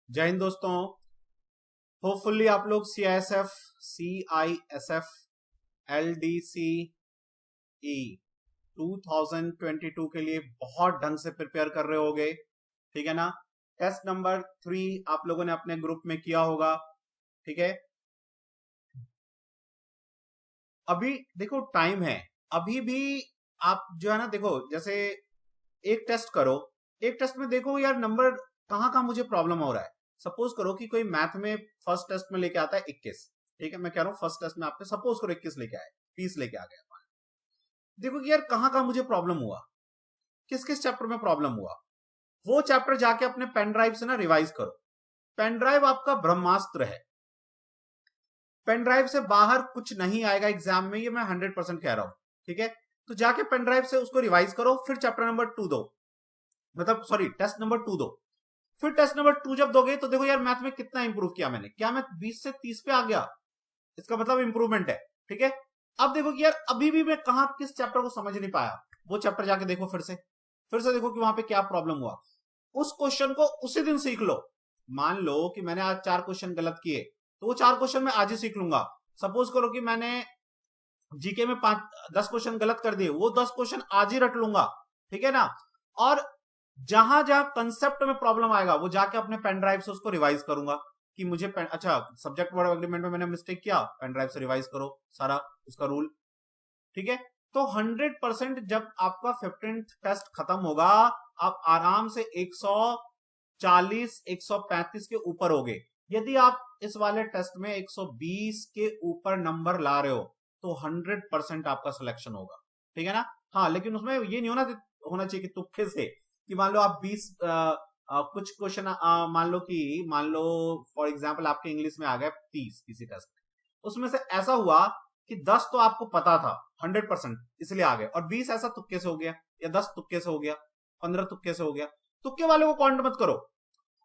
जय हिंद दोस्तों। होपफुली आप लोग CISF, CISF, LDCE 2022 के लिए बहुत ढंग से प्रिपेयर कर रहे होगे, ठीक है ना। टेस्ट नंबर 3 आप लोगों ने अपने ग्रुप में किया होगा, ठीक है। अभी देखो टाइम है, अभी भी आप जो है ना, देखो जैसे एक टेस्ट करो, एक टेस्ट में देखो यार नंबर कहाँ कहाँ मुझे प्रॉब्लम हो रहा है। सपोज करो कि कोई मैथ में फर्स्ट टेस्ट में लेके आता है 21, ठीक है, मैं कह रहा हूँ फर्स्ट टेस्ट में आपने सपोज करो 21 लेके आए, 30 लेके आ गया। देखो कि यार कहाँ कहाँ मुझे प्रॉब्लम हुआ, किस किस चैप्टर में प्रॉब्लम हुआ, वो चैप्टर जाके अपने पेन ड्राइव से ना रिवाइज करो। पेन ड्राइव आपका ब्रह्मास्त्र है, पेन ड्राइव से बाहर कुछ नहीं आएगा एग्जाम में, ये मैं 100% कह रहा हूं, ठीक है। तो जाके पेन ड्राइव से उसको रिवाइज करो, फिर चैप्टर नंबर 2 दो, मतलब सॉरी टेस्ट नंबर 2 दो। फिर टेस्ट नंबर 2 जब दोगे तो देखो यार मैथ में कितना इंप्रूव किया मैंने, क्या मैं 20 से 30 पे आ गया, इसका मतलब इंप्रूवमेंट है, ठीक है। अब देखो कि यार अभी भी मैं कहां किस चैप्टर को समझ नहीं पाया, वो चैप्टर जाके देखो फिर से देखो कि वहां पे क्या प्रॉब्लम हुआ। उस क्वेश्चन को उसी दिन सीख लो। मान लो कि मैंने आज 4 क्वेश्चन गलत किए, तो वो 4 क्वेश्चन मैं आज ही सीख लूंगा। सपोज करो कि मैंने जीके में 10 क्वेश्चन गलत कर दिए, वो 10 क्वेश्चन आज ही रट लूंगा, ठीक है ना। और जहां जहां कंसेप्ट में प्रॉब्लम आएगा वो जाके अपने पेन ड्राइव से उसको रिवाइज करूंगा कि मुझे अच्छा सब्जेक्ट वर्ड एग्रीमेंट में मैंने मिस्टेक किया, पेन ड्राइव से रिवाइज करो सारा उसका रूल, ठीक है। तो 100% जब आपका 15th टेस्ट खत्म होगा, आप आराम से 140 135 के ऊपर होगे। यदि आप इस वाले टेस्ट में 120 के ऊपर नंबर ला रहे हो तो 100% आपका सिलेक्शन होगा, ठीक है ना। हाँ, लेकिन उसमें ये नहीं होना चाहिए कि तुक्के से कि मान लो आप 20 कुछ क्वेश्चन मान लो फॉर एग्जाम्पल आपके इंग्लिश में आ गए 30 किसी टेस्ट में, उसमें से ऐसा हुआ कि 10 तो आपको पता था 100% इसलिए आ गए, और 20 ऐसा तुक्के से हो गया, या 10 तुक्के से हो गया, 15 तुक्के से हो गया। तुक्के वाले को काउंट मत करो,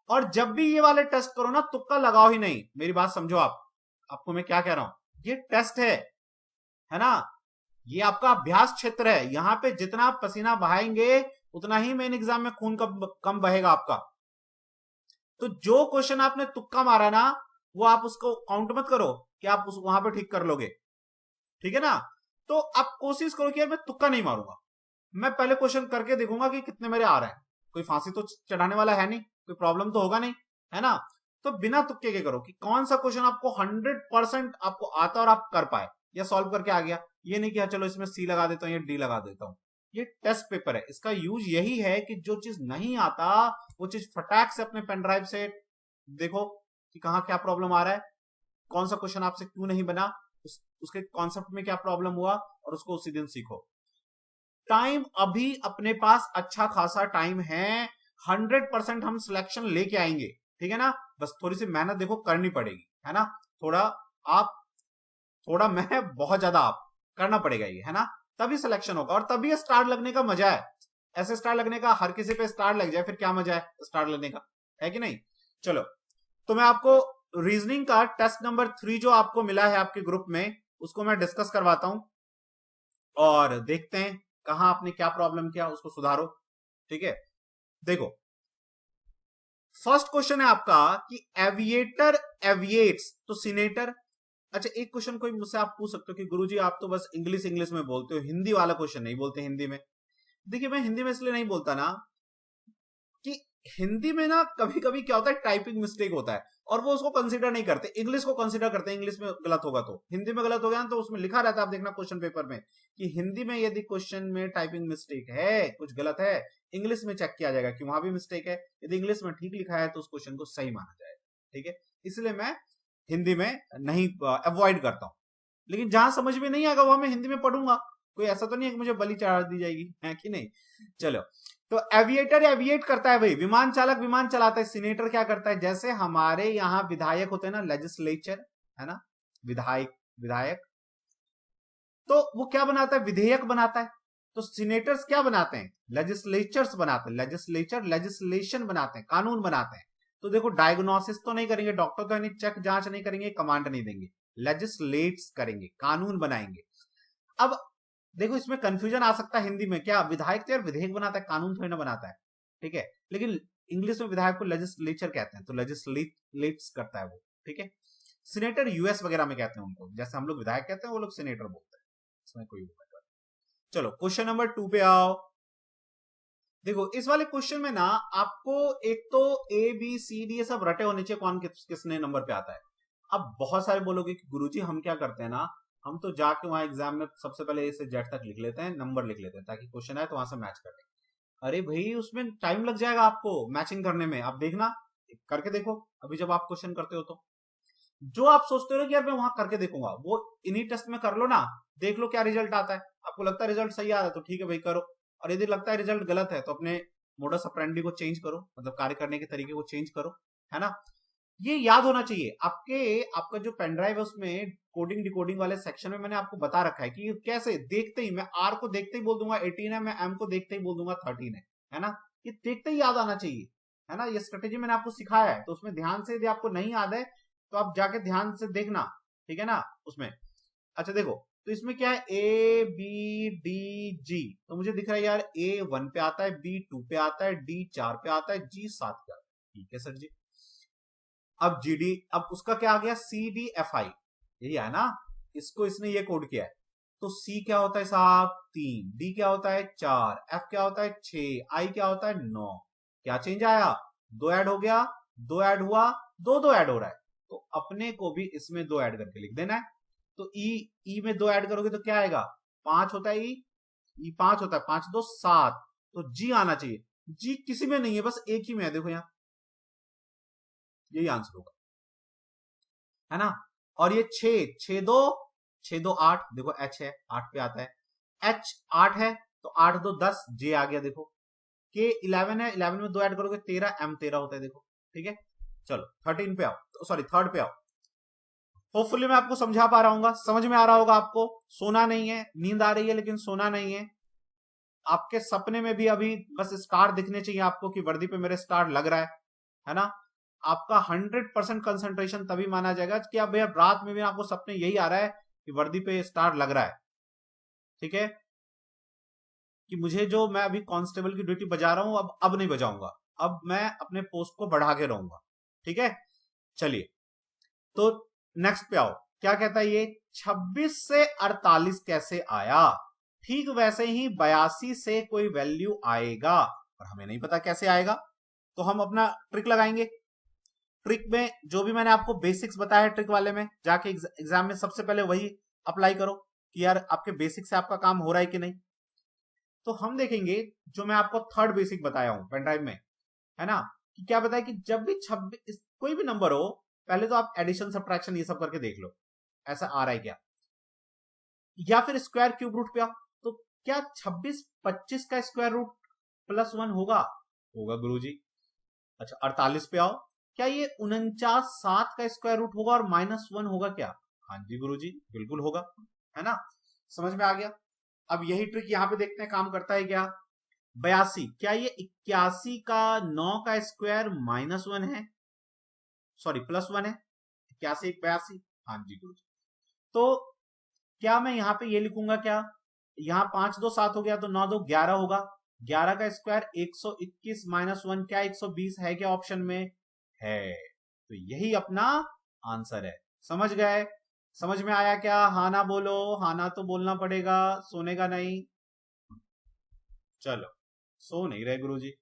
और जब भी ये वाले टेस्ट करो ना तुक्का लगाओ ही नहीं। मेरी बात समझो, आपको मैं क्या कह रहा हूं, ये टेस्ट है ना, ये आपका अभ्यास क्षेत्र है। यहां पे जितना आप पसीना बहाएंगे उतना ही मेन एग्जाम में खून कम बहेगा आपका। तो जो क्वेश्चन आपने तुक्का मारा ना, वो आप उसको काउंट मत करो कि आप वहां पे ठीक कर लोगे, ठीक है ना। तो आप कोशिश करो कि यार मैं तुक्का नहीं मारूंगा, मैं पहले क्वेश्चन करके देखूंगा कि कितने मेरे आ रहे हैं। कोई फांसी तो चढ़ाने वाला है नहीं, कोई प्रॉब्लम तो होगा नहीं, है ना। तो बिना तुक्के के करो कि कौन सा क्वेश्चन आपको 100% आपको आता और आप कर पाए या सॉल्व करके आ गया। ये नहीं कि चलो इसमें सी लगा देता हूं या डी लगा देता हूं। ये टेस्ट पेपर है, इसका यूज यही है कि जो चीज नहीं आता वो चीज फटाक से अपने पेन ड्राइव से देखो कि कहां क्या प्रॉब्लम आ रहा है, कौन सा क्वेश्चन आपसे क्यों नहीं बना, उसके कॉन्सेप्ट में क्या प्रॉब्लम हुआ, और उसको उसी दिन सीखो। टाइम अभी अपने पास अच्छा खासा टाइम है, 100% हम सिलेक्शन लेके आएंगे, ठीक है ना। बस थोड़ी सी मेहनत देखो करनी पड़ेगी, है ना। थोड़ा आप, थोड़ा मैं, बहुत ज्यादा आप करना पड़ेगा ये, है ना। तभी सिलेक्शन होगा और तभी स्टार लगने का मजा है। ऐसे स्टार लगने का, हर किसी पे स्टार लग जाए फिर क्या मजा है स्टार लगने का, है कि नहीं। चलो, तो मैं आपको रीजनिंग का टेस्ट नंबर 3 जो आपको मिला है आपके ग्रुप में, उसको मैं डिस्कस करवाता हूं और देखते हैं कहां आपने क्या प्रॉब्लम किया, उसको सुधारो, ठीक है। देखो, फर्स्ट क्वेश्चन है आपका कि एविएटर एविएट्स तो सीनेटर। अच्छा, एक क्वेश्चन कोई मुझसे आप पूछ सकते हो कि गुरुजी आप तो बस इंग्लिश इंग्लिश में बोलते हो, हिंदी वाला क्वेश्चन नहीं बोलते हिंदी में। देखिए, मैं हिंदी में इसलिए नहीं बोलता ना कि हिंदी में ना कभी कभी क्या होता है, टाइपिंग मिस्टेक होता है और वो उसको कंसीडर नहीं करते, इंग्लिश को कंसीडर करते हैं। इंग्लिश में गलत होगा तो हिंदी में गलत हो गया ना, तो उसमें लिखा रहता है, आप देखना क्वेश्चन पेपर में कि हिंदी में यदि क्वेश्चन में टाइपिंग मिस्टेक है, कुछ गलत है, इंग्लिश में चेक किया जाएगा कि वहां भी मिस्टेक है। यदि इंग्लिश में ठीक लिखा है तो उस क्वेश्चन को सही माना जाएगा, ठीक है। इसलिए मैं हिंदी में नहीं, अवॉइड करता हूं। लेकिन जहां समझ में नहीं आएगा वहां मैं हिंदी में पढ़ूंगा, कोई ऐसा तो नहीं है कि मुझे बलि चढ़ा दी जाएगी, है कि नहीं। चलो, तो एविएटर एविएट करता है भाई, विमान चालक विमान चलाता है। सीनेटर क्या करता है, जैसे हमारे यहाँ विधायक होते हैं ना, लेजिस्लेचर, है ना, विधायक विधायक, तो वो क्या बनाता है, विधेयक बनाता है। तो सीनेटर्स क्या बनाते हैं, लेजिस्लेचर्स बनाते हैं, लेजिस्लेचर लेजिस्लेशन बनाते हैं, कानून बनाते हैं। तो देखो, डायग्नोसिस तो नहीं करेंगे, डॉक्टर तो नहीं, चेक जांच नहीं करेंगे, कमांड नहीं देंगे, लेजिस्लेट्स करेंगे, कानून बनाएंगे। अब देखो, इसमें कंफ्यूजन आ सकता है हिंदी में, क्या विधायक तो यार विधेयक बनाता है, कानून थोड़ी ना बनाता है, ठीक है। लेकिन इंग्लिश में विधायक को लेजिस्लेचर कहते हैं, तो लेजिस्लेट्स करता है वो, ठीक है। सीनेटर यूएस वगैरह में कहते हैं उनको, जैसे हम लोग विधायक कहते हैं वो लोग सीनेटर बोलते हैं, इसमें कोई वो। चलो क्वेश्चन नंबर 2 पे आओ। देखो इस वाले क्वेश्चन में ना आपको एक तो ए बी सी डी ये सब रटे होने चाहिए, कौन किसने नंबर पे आता है। अब बहुत सारे बोलोगे कि गुरुजी हम क्या करते हैं ना, हम तो जाके वहां एग्जाम में सबसे पहले ए से जेड तक लिख लेते हैं, नंबर लिख लेते हैं ताकि क्वेश्चन आए तो वहां से मैच कर लें। अरे भाई उसमें टाइम लग जाएगा आपको मैचिंग करने में, आप देखना करके देखो अभी जब आप क्वेश्चन करते हो तो। जो आप सोचते हो कि यार मैं वहां करके देखूंगा, वो इन्हीं टेस्ट में कर लो ना, देख लो क्या रिजल्ट आता है। आपको लगता है रिजल्ट सही आ रहा है तो ठीक है भाई करो, और यदि लगता है रिजल्ट गलत है तो अपने मोडस ऑपरेंडी को चेंज करो, मतलब कार्य करने के तरीके को चेंज करो, है ना। ये याद होना चाहिए आपका जो पेन ड्राइव है उसमें कोडिंग डिकोडिंग वाले सेक्शन में मैंने आपको बता रखा है कि कैसे देखते ही मैं आर को देखते ही बोल दूंगा 18 है, मैं एम को देखते ही बोल दूंगा 13 है ना। ये देखते ही याद आना चाहिए, है ना। ये स्ट्रेटेजी मैंने आपको सिखाया है, तो उसमें ध्यान से यदि आपको नहीं याद है तो आप जाके ध्यान से देखना, ठीक है ना उसमें। अच्छा देखो तो इसमें क्या है, ए बी डी जी, तो मुझे दिख रहा है यार ए 1 पे आता है, बी 2 पे आता है, डी 4 पे आता है, जी 7 पे आता है, ठीक है सर जी। अब जीडी, अब उसका क्या आ गया, सी डी एफ आई, यही है ना, इसको इसने ये कोड किया है। तो सी क्या होता है साहब 3, डी क्या होता है 4, एफ क्या होता है 6, आई क्या होता है 9। क्या चेंज आया, 2 ऐड हो गया, 2 ऐड हुआ, 2 ऐड हो रहा है, तो अपने को भी इसमें 2 ऐड करके लिख देना है। तो ई में 2 ऐड करोगे तो क्या आएगा, 5 होता है ई 5 होता है, 5 2 7, तो जी आना चाहिए। जी किसी में नहीं है, बस एक ही में है, देखो यहां, यही आंसर होगा, है ना। और ये 6 2 8, देखो एच है 8 पे आता है, एच 8 है तो 8 2 10, जे आ गया देखो। के 11 है, 11 में 2 ऐड करोगे 13, एम 13 होता है देखो, ठीक है। चलो 13 पे आओ, सॉरी 3rd पे आओ। होपफुली मैं आपको समझा पा रहा हूँ, समझ में आ रहा होगा आपको। सोना नहीं है, नींद आ रही है लेकिन सोना नहीं है। आपके सपने में भी अभी बस स्टार दिखने चाहिए आपको कि वर्दी पे मेरे स्टार लग रहा है ना। आपका 100% कंसंट्रेशन तभी माना जाएगा कि अब भैया रात में भी आपको सपने यही आ रहा है कि वर्दी पे स्टार लग रहा है, ठीक है। कि मुझे जो मैं अभी कांस्टेबल की ड्यूटी बजा रहा हूं, अब नहीं बजाऊंगा, अब मैं अपने पोस्ट को बढ़ा के रहूंगा, ठीक है। चलिए तो नेक्स्ट पे आओ, क्या कहता है ये, 26 से 48 कैसे आया। ठीक वैसे ही 82 से कोई वैल्यू आएगा, और हमें नहीं पता कैसे आएगा, तो हम अपना ट्रिक लगाएंगे। ट्रिक में जो भी मैंने आपको बेसिक्स बताया ट्रिक वाले में, जाके एग्जाम में सबसे पहले वही अप्लाई करो कि यार आपके बेसिक से आपका काम हो रहा है कि नहीं। तो हम देखेंगे जो मैं आपको 3rd बेसिक बताया हूं पेन ड्राइव में, है ना, कि क्या बताया कि जब भी 26 कोई भी नंबर हो, पहले तो आप एडिशन सब्ट्रैक्शन ये सब करके देख लो ऐसा आ रहा है क्या, या फिर स्क्वायर क्यूब रूट पे आओ। तो क्या 26 25 का स्क्वायर रूट +1 होगा, होगा गुरुजी। अच्छा 48 पे आओ, क्या ये 49 7 का स्क्वायर रूट होगा और -1 होगा क्या, हाँ जी गुरुजी बिल्कुल होगा, है ना। समझ में आ गया। अब यही ट्रिक यहां पे देखते हैं काम करता है क्या। 82, क्या ये 81 का 9 का स्क्वायर -1 है, सॉरी +1 है, 81 82, हाँ जी गुरुजी। तो क्या मैं यहां पे ये लिखूंगा, क्या यहां 5 2 7 हो गया तो 9 2 11 होगा, 11 का स्क्वायर 121 -1 क्या 120 है क्या ऑप्शन में, है, तो यही अपना आंसर है। समझ गए, समझ में आया क्या, हाँ ना बोलो, हाँ ना तो बोलना पड़ेगा, सोने का नहीं। चलो सो नहीं रहे गुरुजी,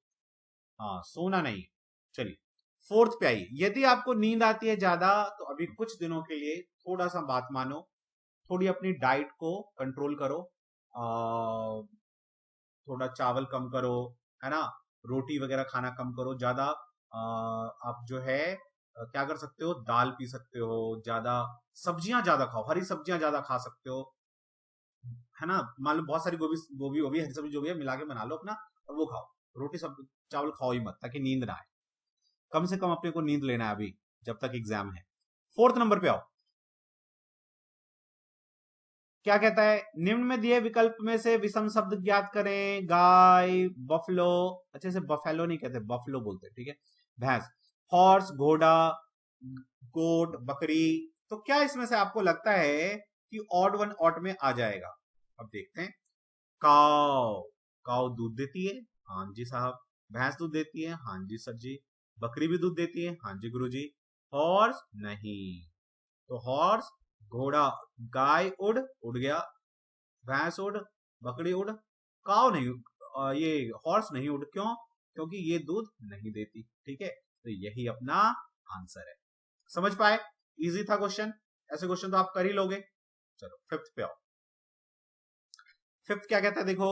हाँ सोना नहीं। चलिए 4th पे आइए, यदि आपको नींद आती है ज्यादा तो अभी कुछ दिनों के लिए थोड़ा सा बात मानो, थोड़ी अपनी डाइट को कंट्रोल करो, थोड़ा चावल कम करो, है ना, रोटी वगैरह खाना कम करो ज्यादा। आप जो है क्या कर सकते हो, दाल पी सकते हो, ज्यादा सब्जियां ज्यादा खाओ, हरी सब्जियां ज्यादा खा सकते हो, है ना। मान लो बहुत सारी गोभी गोभी गोभी हरी सब्जी जो भी है मिला के बना लो अपना और वो खाओ, रोटी सब चावल खाओ ही मत ताकि नींद ना आए। कम से कम अपने को नींद लेना है अभी जब तक एग्जाम है। 4th नंबर पे आओ, क्या कहता है, निम्न में दिए विकल्प में से विषम शब्द ज्ञात करें, गाय बफलो, अच्छे से बफेलो नहीं कहते बफलो बोलते, ठीक है, भैंस, हॉर्स घोड़ा, गोट बकरी। तो क्या इसमें से आपको लगता है कि ऑड वन ऑड में आ जाएगा, अब देखते हैं। काव, काव दूध देती है, हाँ जी साहब, भैंस दूध देती है, हाँ जी सर जी। बकरी भी दूध देती है, हाँ जी गुरुजी। हॉर्स नहीं, तो हॉर्स घोड़ा, गाय उड़ गया, भैंस उड़, बकरी उड़, काव नहीं, ये हॉर्स नहीं उड़, क्यों? क्योंकि ये दूध नहीं देती। ठीक है, तो यही अपना आंसर है। समझ पाए? इजी था क्वेश्चन, ऐसे क्वेश्चन तो आप कर ही लोगे। चलो फिफ्थ पे आओ। फिफ्थ क्या कहता है देखो,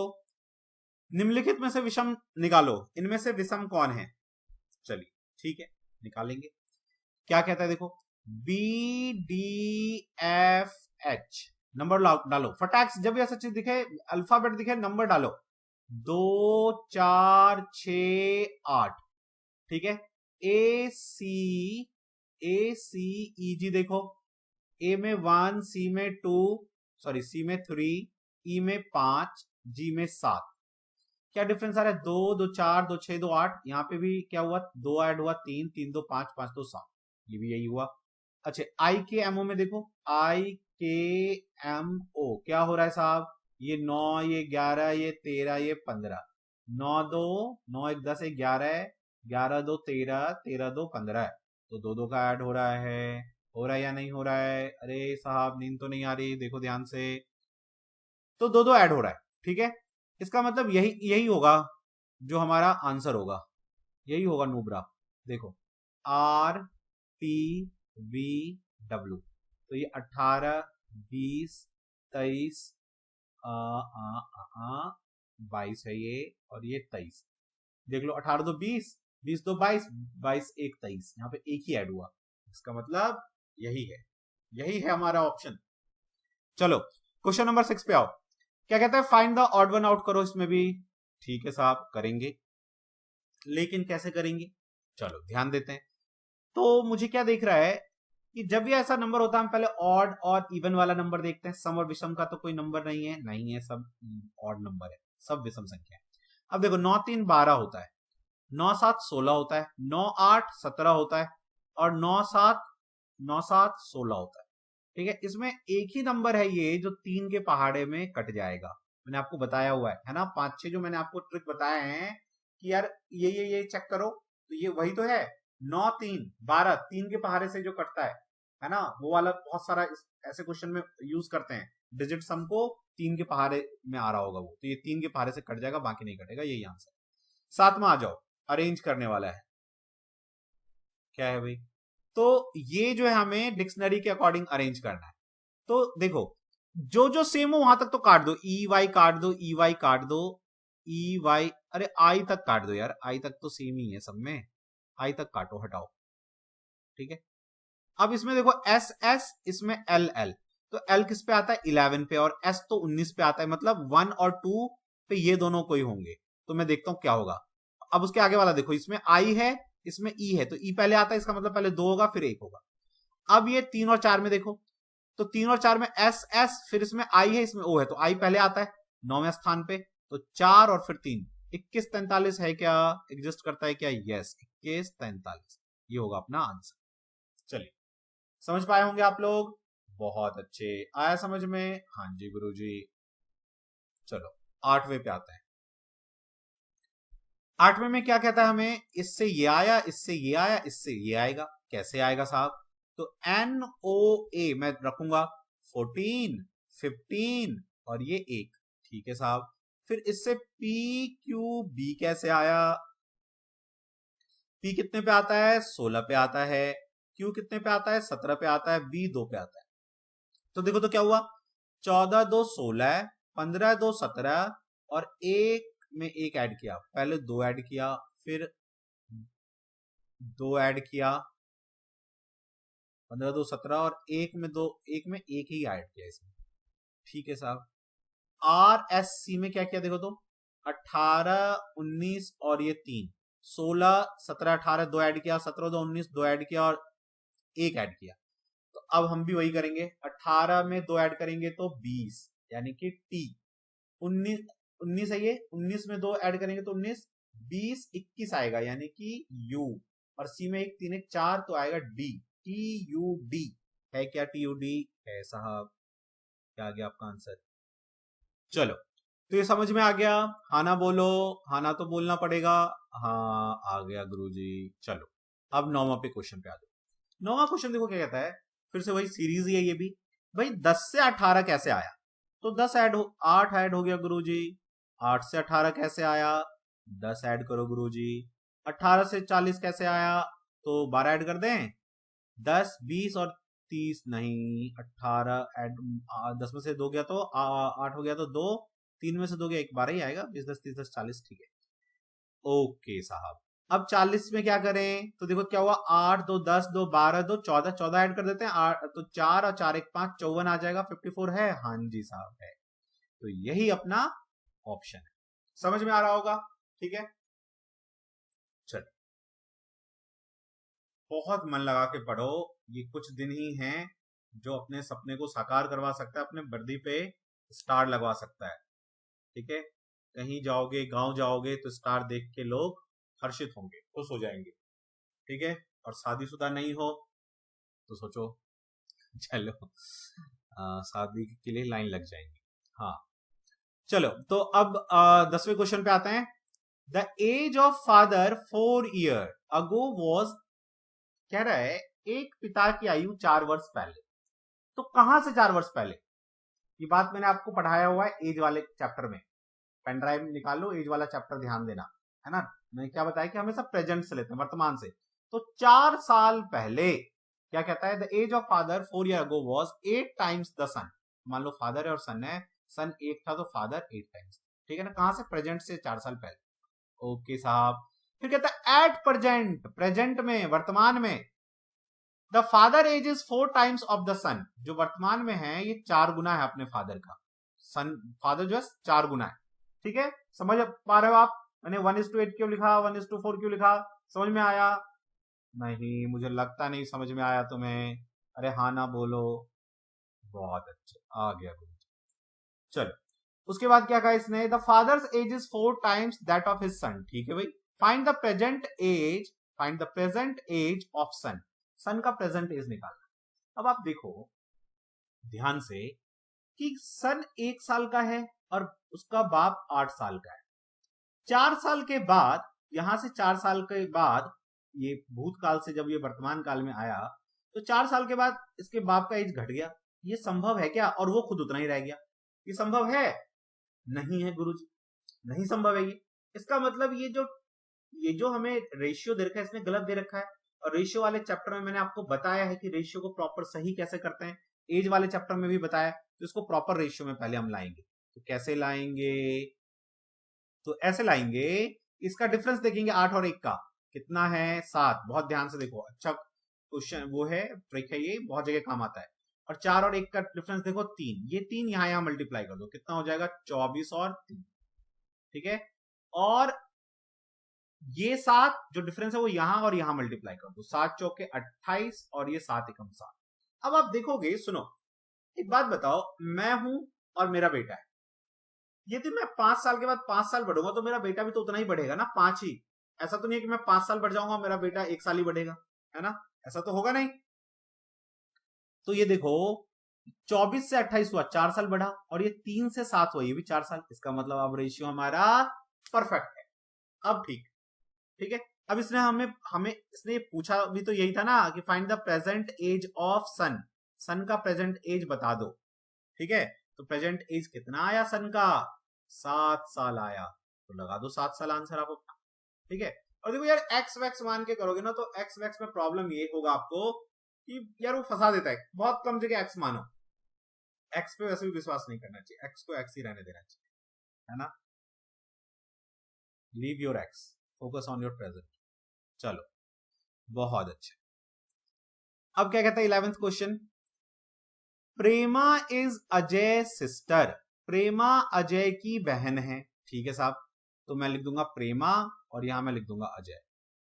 निम्नलिखित में से विषम निकालो, इनमें से विषम कौन है? चलिए ठीक है, निकालेंगे। क्या कहता है देखो, B D F H, number डालो फटाक से, जब भी ऐसा चीज दिखे, अल्फाबेट दिखे, नंबर डालो, 2 4 6 8। ठीक है, ए सी ई जी देखो, ए में 1, सी में 2, सॉरी सी में 3, ई में 5, जी में 7। क्या डिफरेंस आ रहा है? 2 2 4 2 6 2 8। यहाँ पे भी क्या हुआ, 2 ऐड हुआ, 3 3 2 5 5 2 7, ये भी यही हुआ। अच्छा, आई के एमओ में देखो, आई के एमओ क्या हो रहा है साहब, ये 9, ये 11, ये 13, ये 15, 9 2 9 1 10 11 है, 11 2 13, 13 2 15 है, तो 2 2 का ऐड हो रहा है। हो रहा है या नहीं हो रहा है? अरे साहब नींद तो नहीं आ रही, देखो ध्यान से, तो 2 2 ऐड हो रहा है। ठीक है, इसका मतलब यही होगा जो हमारा आंसर होगा, यही होगा नूबरा। देखो आर टी वी डब्ल्यू, तो ये 18 20 23 22 है ये, और ये 23। देख लो 18 2 20, 20 2 22, 22 1 23, यहाँ पे एक ही ऐड हुआ, इसका मतलब यही है हमारा ऑप्शन। चलो क्वेश्चन नंबर 6 पे आओ। क्या कहता है, find the odd one out करो इसमें भी। ठीक है साहब, करेंगे, लेकिन कैसे करेंगे? चलो ध्यान देते हैं। तो मुझे क्या देख रहा है कि जब भी ऐसा नंबर होता है, हम पहले ऑड और इवन वाला नंबर देखते हैं। सम और विषम का तो कोई नंबर नहीं है, सब ऑड नंबर है, सब विषम संख्या है। अब देखो 9 3 12 होता है, 9 7 16 होता है, 9 8 17 होता है, और 9 7 16 होता है। ठीक है, इसमें एक ही नंबर है ये जो 3 के पहाड़े में कट जाएगा, मैंने आपको बताया हुआ है ना, 5 6 जो मैंने आपको ट्रिक बताए हैं कि यार ये चेक करो, तो ये वही तो है। 9 3 12, 3 के पहाड़े से जो कटता है ना, वो वाला बहुत सारा ऐसे क्वेश्चन में यूज करते हैं। डिजिट सम को 3 के पहाड़े में आ रहा होगा वो, तो ये 3 के पहाड़े से कट जाएगा, बाकी नहीं कटेगा, यही आंसर। 7वां आ जाओ, अरेंज करने वाला है। क्या है भाई? तो ये जो है हमें डिक्शनरी के अकॉर्डिंग अरेंज करना है। तो देखो, जो सेम हो वहां तक तो काट दो, ई वाई काट दो, ई वाई काट दो, ई वाई, अरे आई तक काट दो यार, आई तक तो सेम ही है सब में, आई तक काटो, हटाओ। ठीक है, अब इसमें देखो एस एस, इसमें एल एल, तो एल किस पे आता है? 11 पे, और एस तो 19 पे आता है, मतलब 1 और 2 पे ये दोनों कोई होंगे। तो मैं देखता हूं क्या होगा। अब उसके आगे वाला देखो, इसमें आई है, इसमें ई है, तो ई पहले आता है, इसका मतलब पहले 2 होगा फिर 1 होगा। अब ये 3 और 4 में देखो, तो 3 और 4 में एस एस, फिर इसमें आई है, इसमें ओ है, तो आई पहले आता है 9वें स्थान पे, तो 4 और फिर 3, 21 43 है क्या? एग्जिस्ट करता है क्या? यस, 21 43, ये होगा अपना आंसर। चलिए, समझ पाए होंगे आप लोग? बहुत अच्छे, आया समझ में? हाँ जी गुरुजी। चलो 8वें पे आते हैं। 8वें में क्या कहता है हमें? इससे ये आया, इससे ये आया, इससे ये आएगा, कैसे आएगा साहब? तो NOA मैं रखूंगा 14 15 और ये 1। ठीक है साहब, फिर इससे PQB कैसे आया? P कितने पे आता है? 16 पे आता है। Q कितने पे आता है? 17 पे आता है। B 2 पे आता है। तो देखो तो क्या हुआ, 14 2 16, 15 2 17, और 1 में 1 ऐड किया, पहले 2 ऐड किया, फिर 2 ऐड किया, 15 2 17, और 1 में 2, 1 में 1 ही ऐड किया इसमें। ठीक है साहब, RSC में क्या किया देखो तो, 18 19 और ये 3, 16 17 18, 2 ऐड किया, 17 2 19, 2 ऐड किया, और 1 ऐड किया। तो अब हम भी वही करेंगे, 18 में 2 ऐड करेंगे तो 20, यानी कि T। 19 है ये, 19 में 2 ऐड करेंगे तो 19, 20 21 आएगा, यानी कि U, और C में 1 3 1 4, तो आएगा D, TUD। है क्या TUD? है साहब, क्या आ गया आपका आंसर? चलो, तो ये समझ में आ गया? हाँ ना बोलो, हाँ ना तो बोलना पड़ेगा, हाँ आ गया गुरुजी। चलो अब 9वां पे क्वेश्चन पे आ जाओ। 9वां क्वेश्चन देखो क्या कहता है, फिर से वही सीरीज ही है ये भी। भाई 10 से 18 कैसे आया? तो 8 ऐड हो गया गुरुजी। 8 से 18 कैसे आया? 10 ऐड करो गुरुजी। 18 से 40 कैसे आया? तो 12 ऐड कर दें। 10 20 और 30 नहीं, 18 ऐड 10 में से 2 गया तो 8 हो गया तो 2, 3 में से 2 गया 1, 12 ही आएगा। 20 10 30 10 40, ठीक है। ओके साहब, अब 40 में क्या करें? तो देखो क्या हुआ, 8 2 10 2 12 2 14, 14 ऐड कर देते हैं। 8 तो 4 और 4 1 5, 54 आ जाएगा। 54 है, हाँ जी साहब है। तो यही अपना ऑप्शन है। समझ में आ रहा होगा? ठीक है, चलो बहुत मन लगा के पढ़ो। ये कुछ दिन ही हैं जो अपने सपने को साकार करवा सकता है, अपने वर्दी पे स्टार लगवा सकता है। ठीक है, कहीं जाओगे, गांव जाओगे तो स्टार देख के लोग हर्षित होंगे, खुश हो जाएंगे। ठीक है, और शादीशुदा नहीं हो तो सोचो चलो शादी के लिए लाइन लग जाएंगी। हाँ चलो, तो अब 10वें क्वेश्चन पे आते हैं। The age of father 4 year ago was, कह रहा है एक पिता की आयु 4 वर्ष पहले। तो कहां से 4 वर्ष पहले? ये बात मैंने आपको पढ़ाया हुआ है एज वाले चैप्टर में। पेन ड्राइव निकालो, एज वाला चैप्टर ध्यान देना, है ना। मैंने क्या बताया कि हमेशा प्रेजेंट से लेते हैं, वर्तमान से। तो 4 साल पहले क्या कहता है, the age of father 4 year ago was 8 times the son. मान लो फादर है और सन है, सन 8 था तो फादर 8 टाइम्स। ठीक है ना, कहां से? प्रेजेंट से 4 साल पहले। ओके साहब, फिर कहता है एट प्रेजेंट, प्रेजेंट में, वर्तमान में, the father age is 4 times of the son. जो वर्तमान में है ये 4 गुना है अपने फादर का। सन, फादर जो है 4 गुना है। ठीक है, समझ पा रहे हो आप? मैंने 1:8 क्यों लिखा, 1:4 क्यों लिखा? समझ में आया? नहीं, मुझे लगता नहीं समझ में आया तुम्हें। अरे हाँ ना बोलो। बहुत अच्छे, आ गया गुरु। चलो, उसके बाद क्या कहा इसने, the father's age is 4 times that of his son. ठीक है भाई, find the present age, find the present age of son. Son का प्रेजेंट एज निकालना। अब आप देखो ध्यान से कि सन 1 साल का है और उसका बाप 8 साल का है। 4 साल के बाद, यहां से 4 साल के बाद, ये भूतकाल से जब ये वर्तमान काल में आया तो 4 साल के बाद इसके बाप का एज घट गया। ये संभव है क्या? और वो खुद उतना ही रह गया। ये संभव है? नहीं है गुरुजी, नहीं संभव है ये। इसका मतलब ये जो हमें रेशियो दे रखा है इसमें गलत दे रखा है। और रेशियो वाले चैप्टर में मैंने आपको बताया है कि रेशियो को प्रॉपर सही कैसे करते हैं। एज वाले चैप्टर में भी बताया, तो इसको प्रॉपर रेशियो में पहले हम लाएंगे। तो कैसे लाएंगे? तो ऐसे लाएंगे, इसका डिफरेंस देखेंगे 8 और 1 का कितना है, 7। बहुत ध्यान से देखो, अच्छा क्वेश्चन वो है, ट्रिक है ये, बहुत जगह काम आता है। और 4 और 1 का डिफरेंस देखो 3। ये 3 यहां मल्टीप्लाई कर दो, कितना हो जाएगा? 24 और 3। ठीक है, और ये 7 जो डिफरेंस है वो यहां और यहां मल्टीप्लाई कर दो। 7 चौके 28 और ये 7 एकम 7। अब आप देखोगे, सुनो एक बात बताओ, मैं हूं और मेरा बेटा है। यदि मैं 5 साल के बाद 5 साल बढ़ूंगा तो मेरा बेटा भी तो उतना ही बढ़ेगा ना, 5 ही। ऐसा तो नहीं है कि मैं 5 साल बढ़ जाऊंगा मेरा बेटा 1 साल ही बढ़ेगा, है ना। ऐसा तो होगा नहीं। तो ये देखो 24 से 28 हुआ, 4 साल बढ़ा, और ये 3 से 7 हुआ, ये भी 4 साल। इसका मतलब अब रेशियो हमारा परफेक्ट है। अब ठीक, ठीक है। अब इसने हमें हमें इसने पूछा भी तो यही था ना कि find the present age of son. Son का प्रेजेंट एज बता दो। ठीक है, तो प्रेजेंट एज कितना आया सन का? 7 साल आया। तो लगा दो 7 साल आंसर आप अपना। ठीक है, और देखो यार एक्स वैक्स मान के करोगे ना तो एक्स वैक्स में प्रॉब्लम ये होगा आपको कि यार वो फंसा देता है। बहुत कम जगह एक्स मानो। एक्स पे वैसे भी विश्वास नहीं करना चाहिए, एक्स को एक्स ही रहने देना चाहिए, है ना। Leave your ex, focus on your present. चलो बहुत अच्छे। अब क्या कहता है 11th question, Prema is Ajay sister. Prema Ajay की बहन है। ठीक है साहब, तो मैं लिख दूंगा प्रेमा और यहां मैं लिख दूंगा अजय।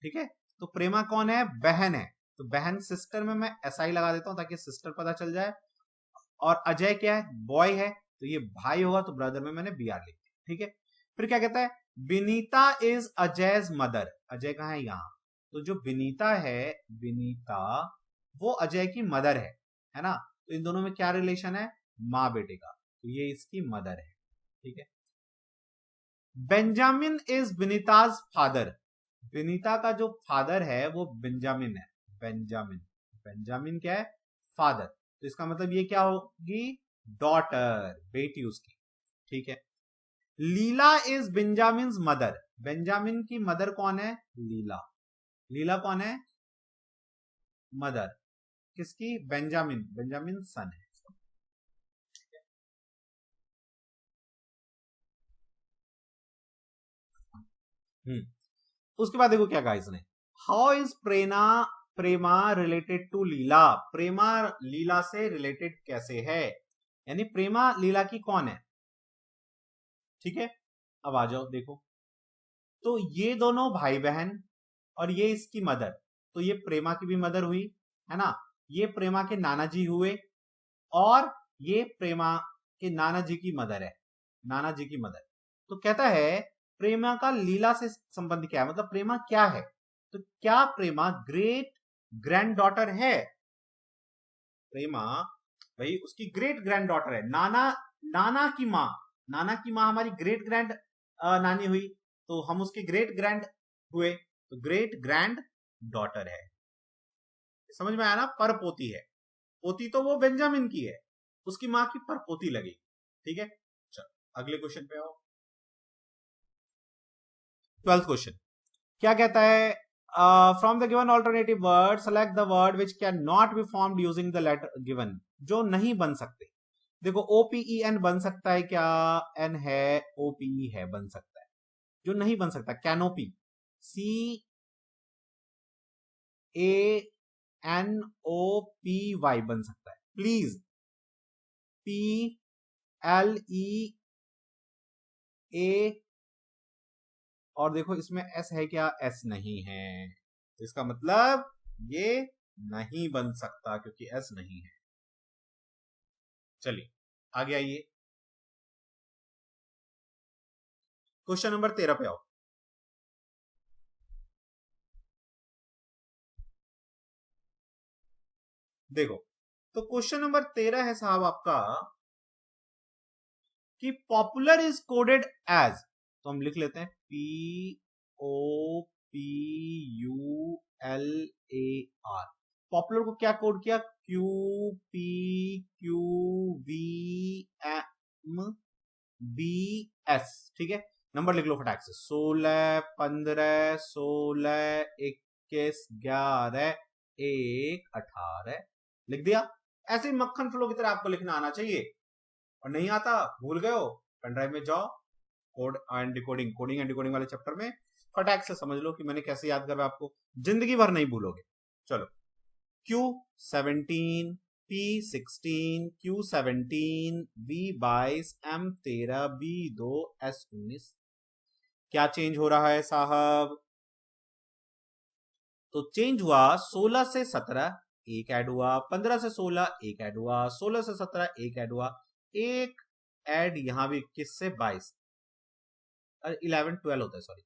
ठीक है, तो प्रेमा कौन है? बहन है। तो बहन सिस्टर में मैं SI लगा देता हूं ताकि सिस्टर पता चल जाए। और अजय क्या है? बॉय है, तो ये भाई होगा, तो ब्रदर में मैंने BR लिख दिया। ठीक है, फिर क्या कहता है, विनीता इज अजय's मदर। अजय कहां है? यहां। तो जो विनीता है, विनीता वो अजय की मदर है ना। तो इन दोनों में क्या रिलेशन है? माँ बेटे का, तो ये इसकी मदर है। ठीक है, Benjamin is Vinita's father. Vinita का जो फादर है वो बेंजामिन है, बेंजामिन, बेंजामिन क्या है, फादर, तो इसका मतलब ये क्या होगी, डॉटर, बेटी उसकी, ठीक है। लीला इज बेंजामिन मदर, बेंजामिन की मदर कौन है, लीला, लीला कौन है, मदर किसकी, बेंजामिन, बेंजामिन सन है। उसके बाद देखो क्या कहा इसने, how is Prema related to Leela, Prema Leela से रिलेटेड कैसे है, यानी प्रेमा लीला की कौन है, ठीक है। अब आ जाओ देखो, तो ये दोनों भाई बहन और ये इसकी मदर, तो ये प्रेमा की भी मदर हुई, है ना, ये प्रेमा के नाना जी हुए, और ये प्रेमा के नाना जी की मदर है, नाना जी की मदर। तो कहता है प्रेमा का लीला से संबंध क्या है, मतलब प्रेमा क्या है, तो क्या प्रेमा ग्रेट ग्रैंड डॉटर है, प्रेमा भाई उसकी ग्रेट ग्रैंड डॉटर है, नाना की माँ, नाना की माँ हमारी ग्रेट ग्रैंड नानी हुई, तो हम उसके ग्रेट ग्रैंड हुए, तो ग्रेट ग्रैंड डॉटर है, समझ में आया ना, पर पोती है, पोती तो वो बेंजामिन की है, उसकी माँ की पर पोती लगेगी, ठीक है। चलो अगले क्वेश्चन पे आओ, 12th क्वेश्चन क्या कहता है, from the given alternative word select the word which can not be formed using the letter given, जो नहीं बन सकते, देखो OPEN बन सकता है क्या, एन है, OPE है, बन सकता है, जो नहीं बन सकता कैनोपी, CANOPY बन सकता है, प्लीज PLEA, और देखो इसमें S है क्या, S नहीं है, तो इसका मतलब ये नहीं बन सकता क्योंकि S नहीं है। चलिए आगे आइए, क्वेश्चन नंबर 13 पे आओ, देखो तो क्वेश्चन नंबर 13 है साहब आपका कि पॉपुलर इज कोडेड एज, तो हम लिख लेते हैं POPULAR, पॉपुलर को क्या कोड किया, QPQVMBS, ठीक है। नंबर लिख लो फटाक से, 16 15 16 21 11 1 18 लिख दिया, ऐसे ही मक्खन फ्लो की तरह आपको लिखना आना चाहिए, और नहीं आता भूल गए हो पेन ड्राइव में जाओ, code and decoding, coding and decoding वाले चैप्टर में फटाक से समझ लो कि मैंने कैसे याद करवाया आपको, जिंदगी भर नहीं भूलोगे। चलो Q17 P16 Q17 V22 M13 B2 S19, क्या चेंज हो रहा है साहब, तो चेंज हुआ 16 से 17 एक ऐड हुआ, 15 से 16 एक ऐड हुआ, 16 से 17 एक ऐड हुआ, एक ऐड यहां भी 21 से 22, 11 12 होता है सॉरी,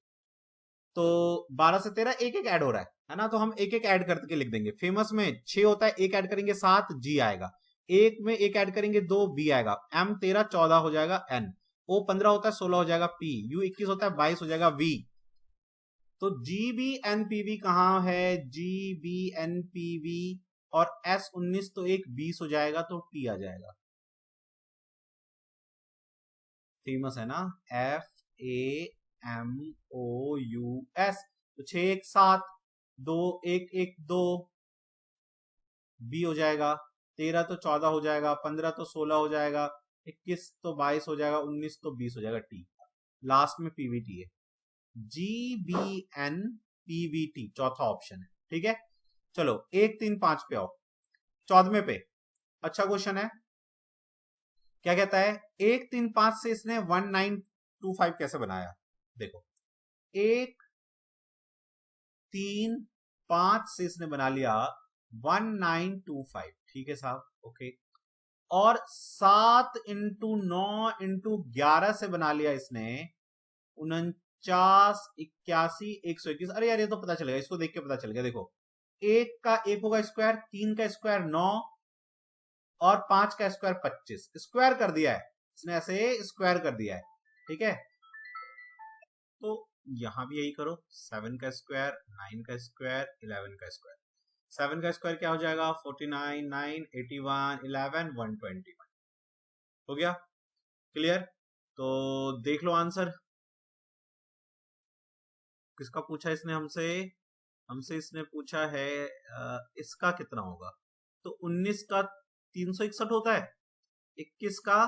तो 12 से 13 एक एक ऐड हो रहा है ना, तो हम एक एक ऐड करके लिख देंगे, फेमस में 6 होता है, एक ऐड करेंगे 7 G आएगा, एक में एक ऐड करेंगे 2 B आएगा, M13 14 हो जाएगा N, O 15 होता है 16 हो जाएगा P, U 21 होता है 22 हो जाएगा V, तो GBNPV कहां है, GBNPV और S19 तो एक 20 हो जाएगा तो T आ जाएगा, फेमस है ना, FAMOUS, तो 6 1 7 2 1 1 2 B हो जाएगा, 13 तो 14 हो जाएगा, 15 तो 16 हो जाएगा, 21 तो 22 हो जाएगा, 19 तो 20 हो जाएगा, T लास्ट में PVT है, GBNPVT चौथा ऑप्शन है, ठीक है। चलो 1 3 5 पे आओ, 14वें पे, अच्छा क्वेश्चन है, क्या कहता है 1 3 5 से इसने 1925 कैसे बनाया, देखो 1 3 5 से इसने बना लिया 1925, ठीक है साहब, ओके, और 7 इंटू 9 इंटू 11 से बना लिया इसने 49 81 121, अरे यार ये तो पता चलेगा, इसको देख के पता चल गया, देखो एक का एक होगा स्क्वायर, 3 का स्क्वायर 9 और 5 का स्क्वायर 25, स्क्वायर कर दिया है इसने, ऐसे स्क्वायर कर दिया है, ठीक है, तो यहां भी यही करो, 7 का स्क्वायर, 9 का स्क्वायर, 11 का स्क्वायर। 7 का स्क्वायर क्या हो जाएगा, 49, 9, 81, 11, 121। हो गया क्लियर। तो देख लो आंसर किसका पूछा इसने हमसे इसने पूछा है इसका कितना होगा। तो 19 का 361 होता है, 21 का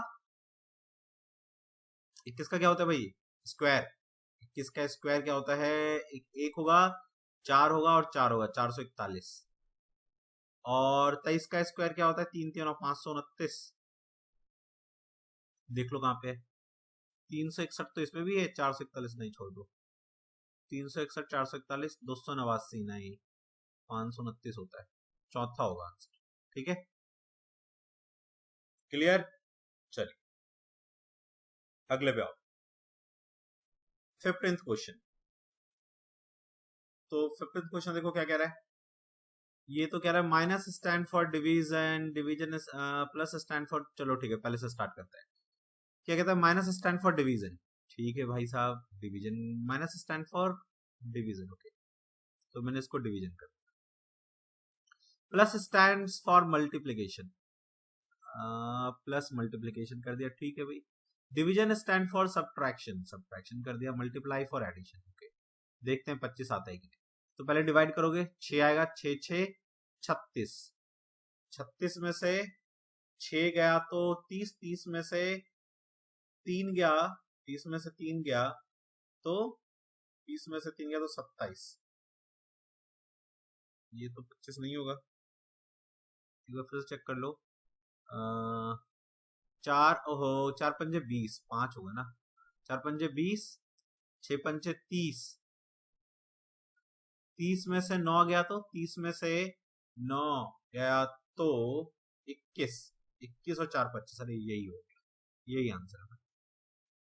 क्या होता है भाई, स्क्वायर। 21 का स्क्वायर क्या होता है, एक होगा, 4 होगा और 4 होगा, 441। और 23 का स्क्वायर क्या होता है, 3 3 और 529। देख लो कहां पे है, 361 तो इसमें भी है, 441 नहीं छोड़ दो, 361, 441, 289 नहीं, 529 होता है, चौथा होगा आंसर। ठीक है क्लियर। चलिए अगले पे आओ, 15th क्वेश्चन। तो 15th क्वेश्चन देखो क्या कह रहा है, ये तो कह रहा है minus stand for division, division plus stand for, चलो ठीक है पहले से स्टार्ट करते हैं। क्या कहता है, माइनस स्टैंड फॉर डिवीजन, ठीक है भाई साहब, division minus stand for division, okay, तो मैंने इसको डिवीजन कर दिया। Plus stand for multiplication, plus multiplication कर दिया, ठीक है भाई। Division stand for subtraction, subtraction कर दिया। मल्टीप्लाई फॉर एडिशन, ओके, देखते हैं 25 आता है कि नहीं। तो पहले डिवाइड करोगे, 6 आएगा, 6 6 36, 36 में से 6 गया तो 30, 30 में से 3 गया, 30 में से 3 गया तो 30 में से 3 गया तो 27। ये तो 25 नहीं होगा, एक बार फिर से चेक कर लो। 4 ओहो, 4 पंजे 20, 5 होगा ना, 4 पंजे 20, 6 पंजे 30, 30 में से 9 गया तो 30 में से 9 गया तो 21, 21 और 4 25, अरे यही हो गया, यही आंसर है।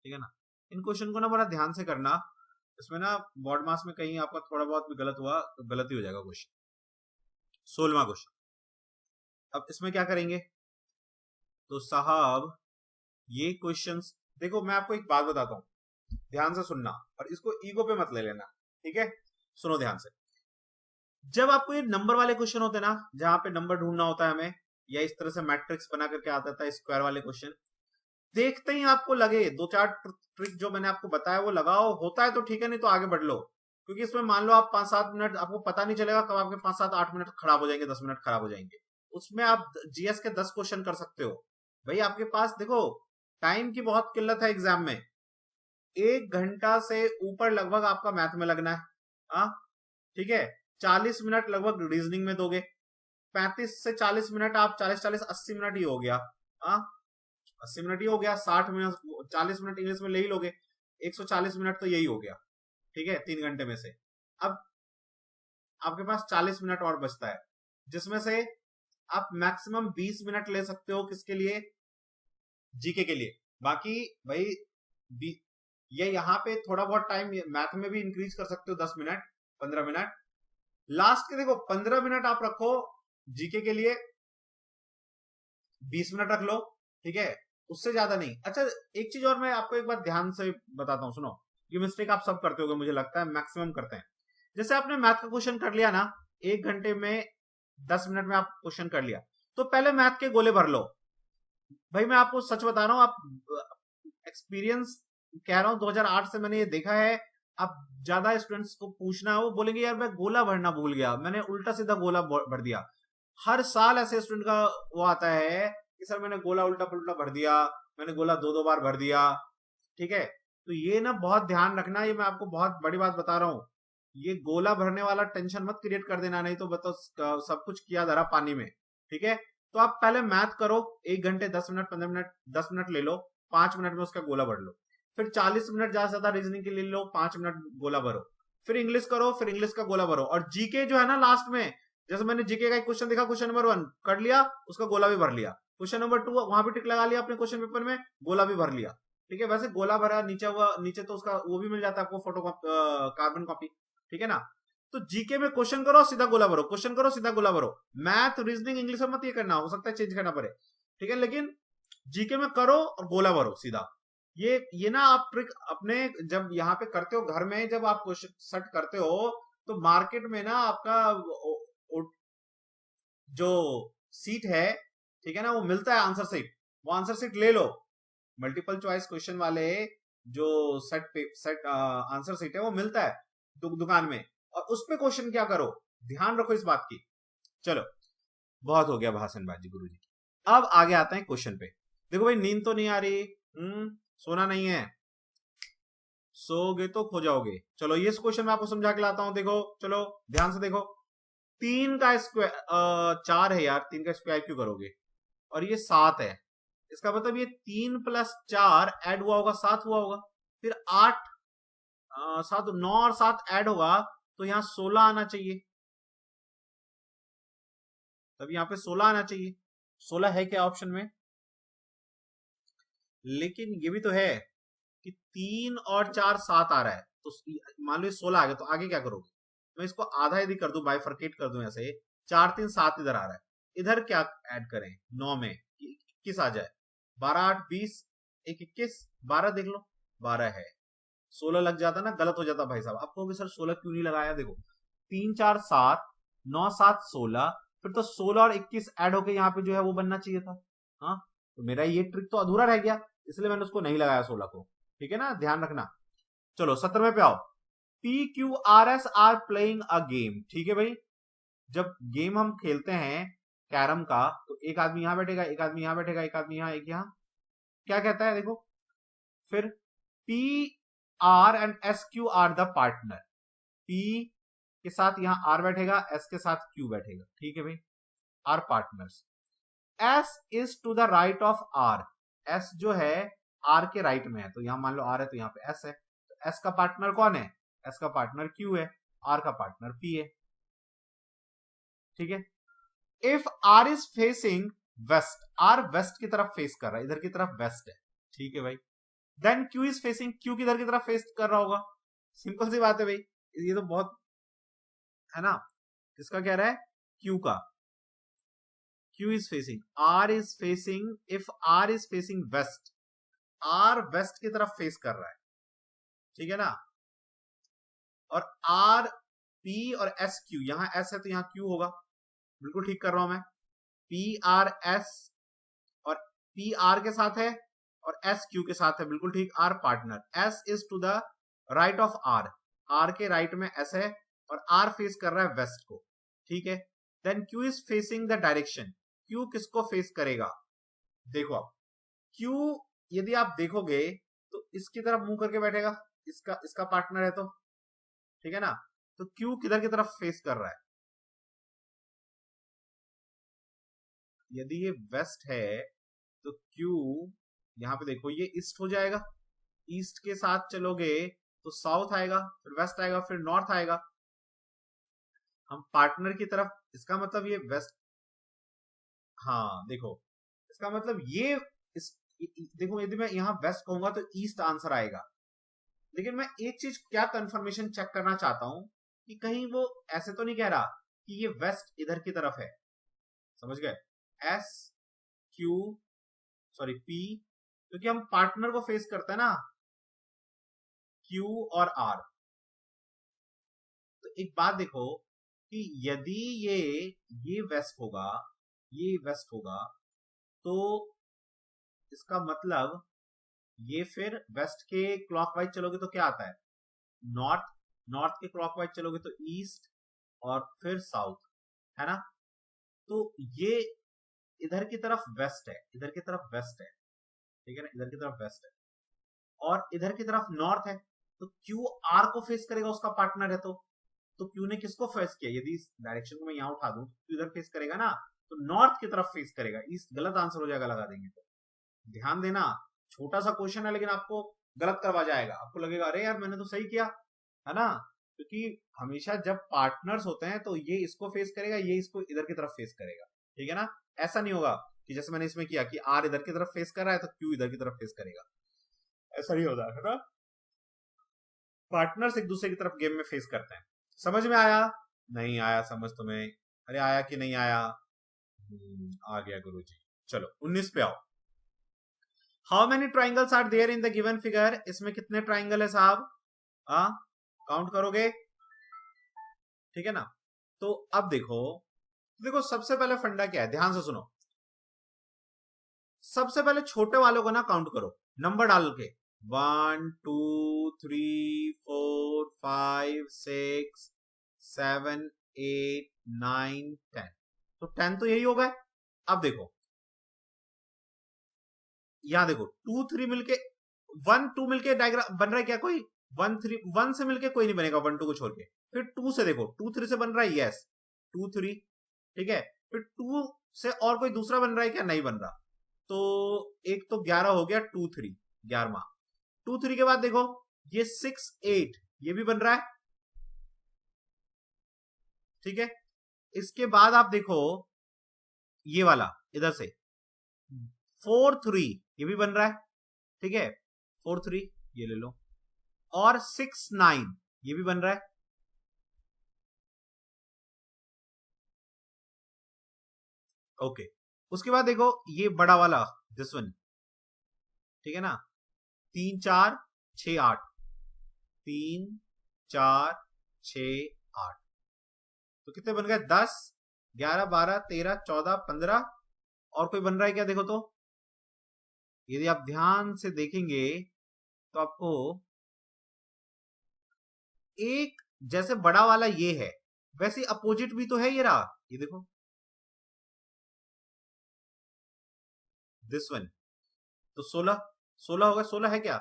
ठीक है ना, इन क्वेश्चन को ना बड़ा ध्यान से करना, इसमें ना बोर्ड मास में कहीं आपका थोड़ा बहुत भी गलत हुआ तो गलत ही हो जाएगा क्वेश्चन। 16वां क्वेश्चन, अब इसमें क्या करेंगे, तो साहब ये क्वेश्चंस देखो, मैं आपको एक बात बताता हूं, ध्यान से सुनना, और इसको ईगो पे मत ले लेना, ठीक है, सुनो ध्यान से। जब आपको ये नंबर वाले क्वेश्चन होते हैं ना, जहां पे नंबर ढूंढना होता है हमें, या इस तरह से मैट्रिक्स बना करके आता था स्क्वायर वाले क्वेश्चन, देखते ही आपको लगे 2-4 ट्रिक जो मैंने आपको बताया वो लगाओ, होता है तो ठीक है, नहीं तो आगे बढ़ लो। क्योंकि इसमें मान लो आप 5-7 मिनट, आपको पता नहीं चलेगा कब आपके 5-7-8 मिनट खराब हो जाएंगे, 10 मिनट खराब हो जाएंगे। उसमें आप जीएस के 10 क्वेश्चन कर सकते हो भाई। आपके पास देखो टाइम की बहुत किल्लत है एग्जाम में, 1 घंटा से ऊपर लगभग आपका मैथ में लगना है, हाँ ठीक है। 40 मिनट लगभग रीजनिंग में दोगे, 35 से 40 मिनट आप 40-40 80 मिनट ही हो गया, हाँ 80 मिनट ही हो गया। 60 मिनट 40 मिनट इंग्लिश में ले ही लोगे, 140 मिनट तो यही हो गया, ठीक है 3 घंटे में से। अब आपके पास 40 मिनट और बचता है, जिसमें से आप मैक्सिमम 20 मिनट ले सकते हो किसके लिए, जीके के लिए। बाकी भाई ये यहाँ पे थोड़ा बहुत टाइम मैथ में भी इंक्रीज कर सकते हो, 10 मिनट 15 मिनट। लास्ट के देखो 15 मिनट आप रखो जीके के लिए, 20 मिनट रख लो, ठीक है, उससे ज्यादा नहीं। अच्छा एक चीज और मैं आपको एक बार ध्यान से बताता हूं, सुनो, ये मिस्टेक आप सब करते होगे, मुझे लगता है मैक्सिमम करते हैं। जैसे आपने मैथ का क्वेश्चन कर लिया ना, 1 घंटे में 10 मिनट में आप क्वेश्चन कर लिया, तो पहले मैथ के गोले भर लो। भाई मैं आपको सच बता रहा हूं, आप एक्सपीरियंस कह रहा हूं, 2008 से मैंने ये देखा है। आप ज्यादा स्टूडेंट्स को पूछना है, वो बोलेंगे यार मैं गोला भरना भूल गया, मैंने उल्टा सीधा गोला भर दिया। हर साल ऐसे स्टूडेंट का वो आता है कि सर मैंने गोला उल्टा पुल्टा भर दिया, मैंने गोला 2-2 बार भर दिया, ठीक है। तो ये ना बहुत ध्यान रखना, ये मैं आपको बहुत बड़ी बात बता रहा हूं, ये गोला भरने वाला टेंशन मत क्रिएट कर देना, नहीं तो बताओ सब कुछ किया धरा पानी में, ठीक है। तो आप पहले मैथ करो, 1 घंटे 10 मिनट 15 मिनट 10 मिनट ले लो, 5 मिनट में उसका गोला भर लो। फिर 40 मिनट ज्यादा से ज्यादा रीजनिंग के लिए लो, 5 मिनट गोला भरो। फिर इंग्लिश करो, फिर इंग्लिश का गोला भरो। और जीके जो है ना लास्ट में, जैसे मैंने जीके का एक क्वेश्चन देखा, क्वेश्चन नंबर 1 कर लिया, उसका गोला भी भर लिया। क्वेश्चन नंबर 2 वहां भी टिक लगा लिया अपने क्वेश्चन पेपर में, गोला भी भर लिया, ठीक है। वैसे गोला भरा नीचे हुआ, नीचे तो उसका वो भी मिल जाता है आपको, फोटो कार्बन कॉपी, ठीक है ना। तो जीके में क्वेश्चन करो सीधा गोला भरो, क्वेश्चन करो सीधा गोला भरो। मैथ रीजनिंग इंग्लिश में मत ये करना, हो सकता है चेंज करना पड़े, ठीक है, लेकिन जीके में करो और गोला भरो सीधा, ये ना आप ट्रिक अपने जब यहाँ पे करते हो घर में, जब आप क्वेश्चन सेट करते हो तो मार्केट में ना आपका जो सीट है, ठीक है ना, वो मिलता है आंसर सीट, वो आंसर सीट ले लो। मल्टीपल चॉइस क्वेश्चन वाले जो सेट आंसर सीट है वो मिलता है दुकान में, और उस पे क्वेश्चन क्या करो, ध्यान रखो इस बात की। चलो बहुत हो गया भाषणबाजी गुरुजी की, अब आगे आते हैं क्वेश्चन पे। देखो भाई नींद तो नहीं आ रही, सोना नहीं है, सोगे तो खो जाओगे। चलो ये क्वेश्चन मैं आपको समझा के लाता हूं, देखो चलो ध्यान से देखो। 3 का स्क्वायर 4 है यार, 3 का स्क्वायर क्यों करोगे, और ये 7 है, इसका मतलब ये 3 + 4 ऐड हुआ होगा 7 हुआ होगा, फिर 8 7 9 और 7 ऐड होगा तो यहां 16 आना चाहिए, तब यहां पे 16 आना चाहिए। 16 है क्या ऑप्शन में, लेकिन ये भी तो है कि 3 और 4 7 आ रहा है, तो मान लो 16 आ गया, तो आगे क्या करोगे। मैं इसको आधा यदि कर दूं, बाइफरकेट कर दूं ऐसे, 4 3 7 इधर आ रहा है, इधर क्या ऐड करें 9 में, 21 आ जाए, 12 8 20 1 21, 12 देख लो 12 है, 16 लग जाता ना, गलत हो जाता भाई साहब। आप कहोगे सर 16 क्यों नहीं लगाया, देखो 3 4 7 9 7 16, फिर तो 16 और 21 ऐड होके यहाँ पे जो है वो बनना चाहिए था। हाँ तो मेरा ये ट्रिक तो अधूरा रह गया, इसलिए मैंने उसको नहीं लगाया 16 को, ठीक है ना, ध्यान रखना। चलो 17वें पे आओ। PQRS are playing a game, ठीक है भाई, जब गेम हम खेलते हैं कैरम का, तो एक आदमी यहां बैठेगा, एक आदमी यहां बैठेगा, एक आदमी यहां, एक यहां, क्या कहता है देखो, फिर PR and SQ are the partner, P के साथ यहां R बैठेगा, S के साथ Q बैठेगा, ठीक है भाई, are partners. S is to the right of R, S जो है R के राइट में है, तो यहां मान लो R है तो यहां पे S है, तो S का पार्टनर कौन है, S का पार्टनर Q है, R का पार्टनर P है, ठीक है। If R is facing west, R west की तरफ फेस कर रहा है, इधर की तरफ वेस्ट है, ठीक है भाई, then Q is facing, Q किधर की तरफ फेस कर रहा होगा, सिंपल सी बात है भाई, ये तो बहुत है ना। किसका कह रहा है, Q का, Q is facing, R is facing, if R is facing west, R west की तरफ फेस कर रहा है, ठीक है ना, और R P और S Q, यहां S है तो यहां Q होगा, बिल्कुल ठीक कर रहा हूं मैं, P R S, और P R के साथ है और S Q के साथ है, बिल्कुल ठीक, R partner, S is to the right of R, R के राइट में S है और R फेस कर रहा है वेस्ट को, ठीक है। Then Q is facing the direction, Q किसको फेस करेगा, देखो आप Q यदि आप देखोगे तो इसकी तरफ मुंह करके बैठेगा, इसका पार्टनर है तो, ठीक है ना, तो Q किधर की तरफ फेस कर रहा है, यदि ये वेस्ट है तो Q यहां पे देखो ये ईस्ट हो जाएगा, ईस्ट के साथ चलोगे तो साउथ आएगा, फिर वेस्ट आएगा, फिर नॉर्थ आएगा, हम पार्टनर की तरफ, इसका मतलब ये वेस्ट, हाँ देखो इसका मतलब ये देखो यदि मैं यहां वेस्ट कहूंगा तो ईस्ट आंसर आएगा, लेकिन मैं एक चीज क्या कंफर्मेशन चेक करना चाहता हूं कि कहीं वो ऐसे तो नहीं कह रहा कि ये वेस्ट इधर की तरफ है, समझ गए, S Q सॉरी P, क्योंकि हम पार्टनर को फेस करते हैं ना, Q और R। तो एक बात देखो कि यदि ये वेस्ट होगा, ये वेस्ट होगा, तो इसका मतलब ये फिर वेस्ट के क्लॉकवाइज चलोगे तो क्या आता है, नॉर्थ, नॉर्थ के क्लॉकवाइज चलोगे तो ईस्ट, और फिर साउथ, है ना, तो ये इधर की तरफ वेस्ट है, इधर की तरफ वेस्ट है, ठीक है ना, इधर की तरफ वेस्ट है, और इधर की तरफ नॉर्थ है, तो क्यू आर को फेस करेगा, उसका पार्टनर है तो क्यू ने किसको फेस किया, यदि इस डायरेक्शन को मैं यहां उठा दूं तो इधर फेस करेगा ना, तो नॉर्थ की तरफ फेस करेगा, ईस्ट गलत आंसर हो जाएगा लगा देंगे तो। ध्यान देना, छोटा सा क्वेश्चन है लेकिन आपको गलत करवा जाएगा, आपको लगेगा अरे यार मैंने तो सही किया, है ना, क्योंकि हमेशा जब पार्टनर्स होते हैं तो ये इसको फेस करेगा, ये इसको इधर की तरफ फेस करेगा, ठीक है ना, ऐसा नहीं होगा कि जैसे मैंने इसमें किया कि आर इधर की तरफ फेस कर रहा है तो क्यू इधर की तरफ फेस करेगा, ऐसा नहीं होता है ना, पार्टनर्स एक दूसरे की तरफ गेम में फेस करते हैं। समझ में आया, नहीं आया समझ तुम्हें, अरे आया कि नहीं आया, आ गया गुरुजी। चलो 19 पे आओ। How many triangles are there in the given figure, इसमें कितने ट्राइंगल है साहब, काउंट करोगे, ठीक है ना। तो अब देखो, देखो सबसे पहले फंडा क्या है, ध्यान से सुनो, सबसे पहले छोटे वालों को ना काउंट करो, नंबर डाल के 1 2 3 4 5 6 7 8 9 10, तो 10 तो यही होगा। अब देखो यहां देखो 2 3 मिलके 1 2 मिलके डायग्राम बन रहा है क्या, कोई 1 3 1 से मिलके कोई नहीं बनेगा 1 2 को छोड़ के, फिर 2 से देखो 2 3 से बन रहा है, यस 2 3, ठीक है, फिर 2 से और कोई दूसरा बन रहा है क्या, नहीं बन रहा, तो एक तो 11 हो गया, 2 3 11वां, 2 3 के बाद देखो ये 6 8 ये भी बन रहा है, ठीक है। इसके बाद आप देखो ये वाला इधर से 4 3 ये भी बन रहा है, ठीक है, 4 3 ये ले लो, और 6 9 ये भी बन रहा है, ओके। उसके बाद देखो ये बड़ा वाला दिस वन, ठीक है ना, 3 4 6 8 3 4 6 8, तो कितने बन गए 10 11 12 13 14 15, और कोई बन रहा है क्या देखो तो, यदि आप ध्यान से देखेंगे तो आपको एक जैसे बड़ा वाला ये है वैसे अपोजिट भी तो है, ये रहा, ये देखो दिस वन, तो 16 16 होगा, 16 है क्या,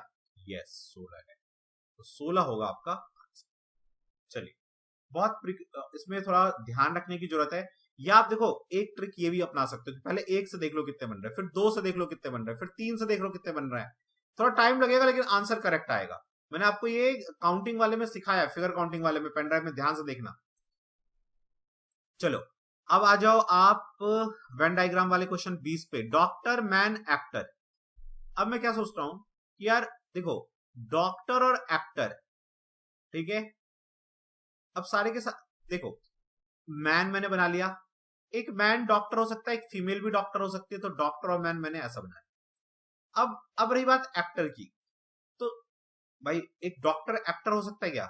यस 16 है, तो 16 होगा आपका। चलिए बहुत इसमें थोड़ा ध्यान रखने की जरूरत है, या आप देखो एक ट्रिक ये भी अपना सकते हो कि पहले 1 से देख लो कितने बन रहे हैं, फिर 2 से देख लो कितने बन रहे हैं, फिर 3 से देख लो कितने बन रहे हैं, थोड़ा टाइम लगेगा लेकिन आंसर करेक्ट आएगा। मैंने आपको ये काउंटिंग वाले में सिखाया, फिगर काउंटिंग वाले में, पेन ड्राइव में ध्यान से देखना। चलो अब आ जाओ आप वेन डायग्राम वाले क्वेश्चन 20 पे, डॉक्टर मैन एक्टर। अब मैं क्या सोचता हूं कि यार देखो डॉक्टर और एक्टर, ठीक है, अब सारे के साथ देखो मैन मैंने बना लिया, एक मैन डॉक्टर हो सकता है, एक फीमेल भी डॉक्टर हो सकती है, तो डॉक्टर और मैन मैंने ऐसा बनाया। अब रही बात एक्टर की, तो भाई एक डॉक्टर एक्टर हो सकता है क्या,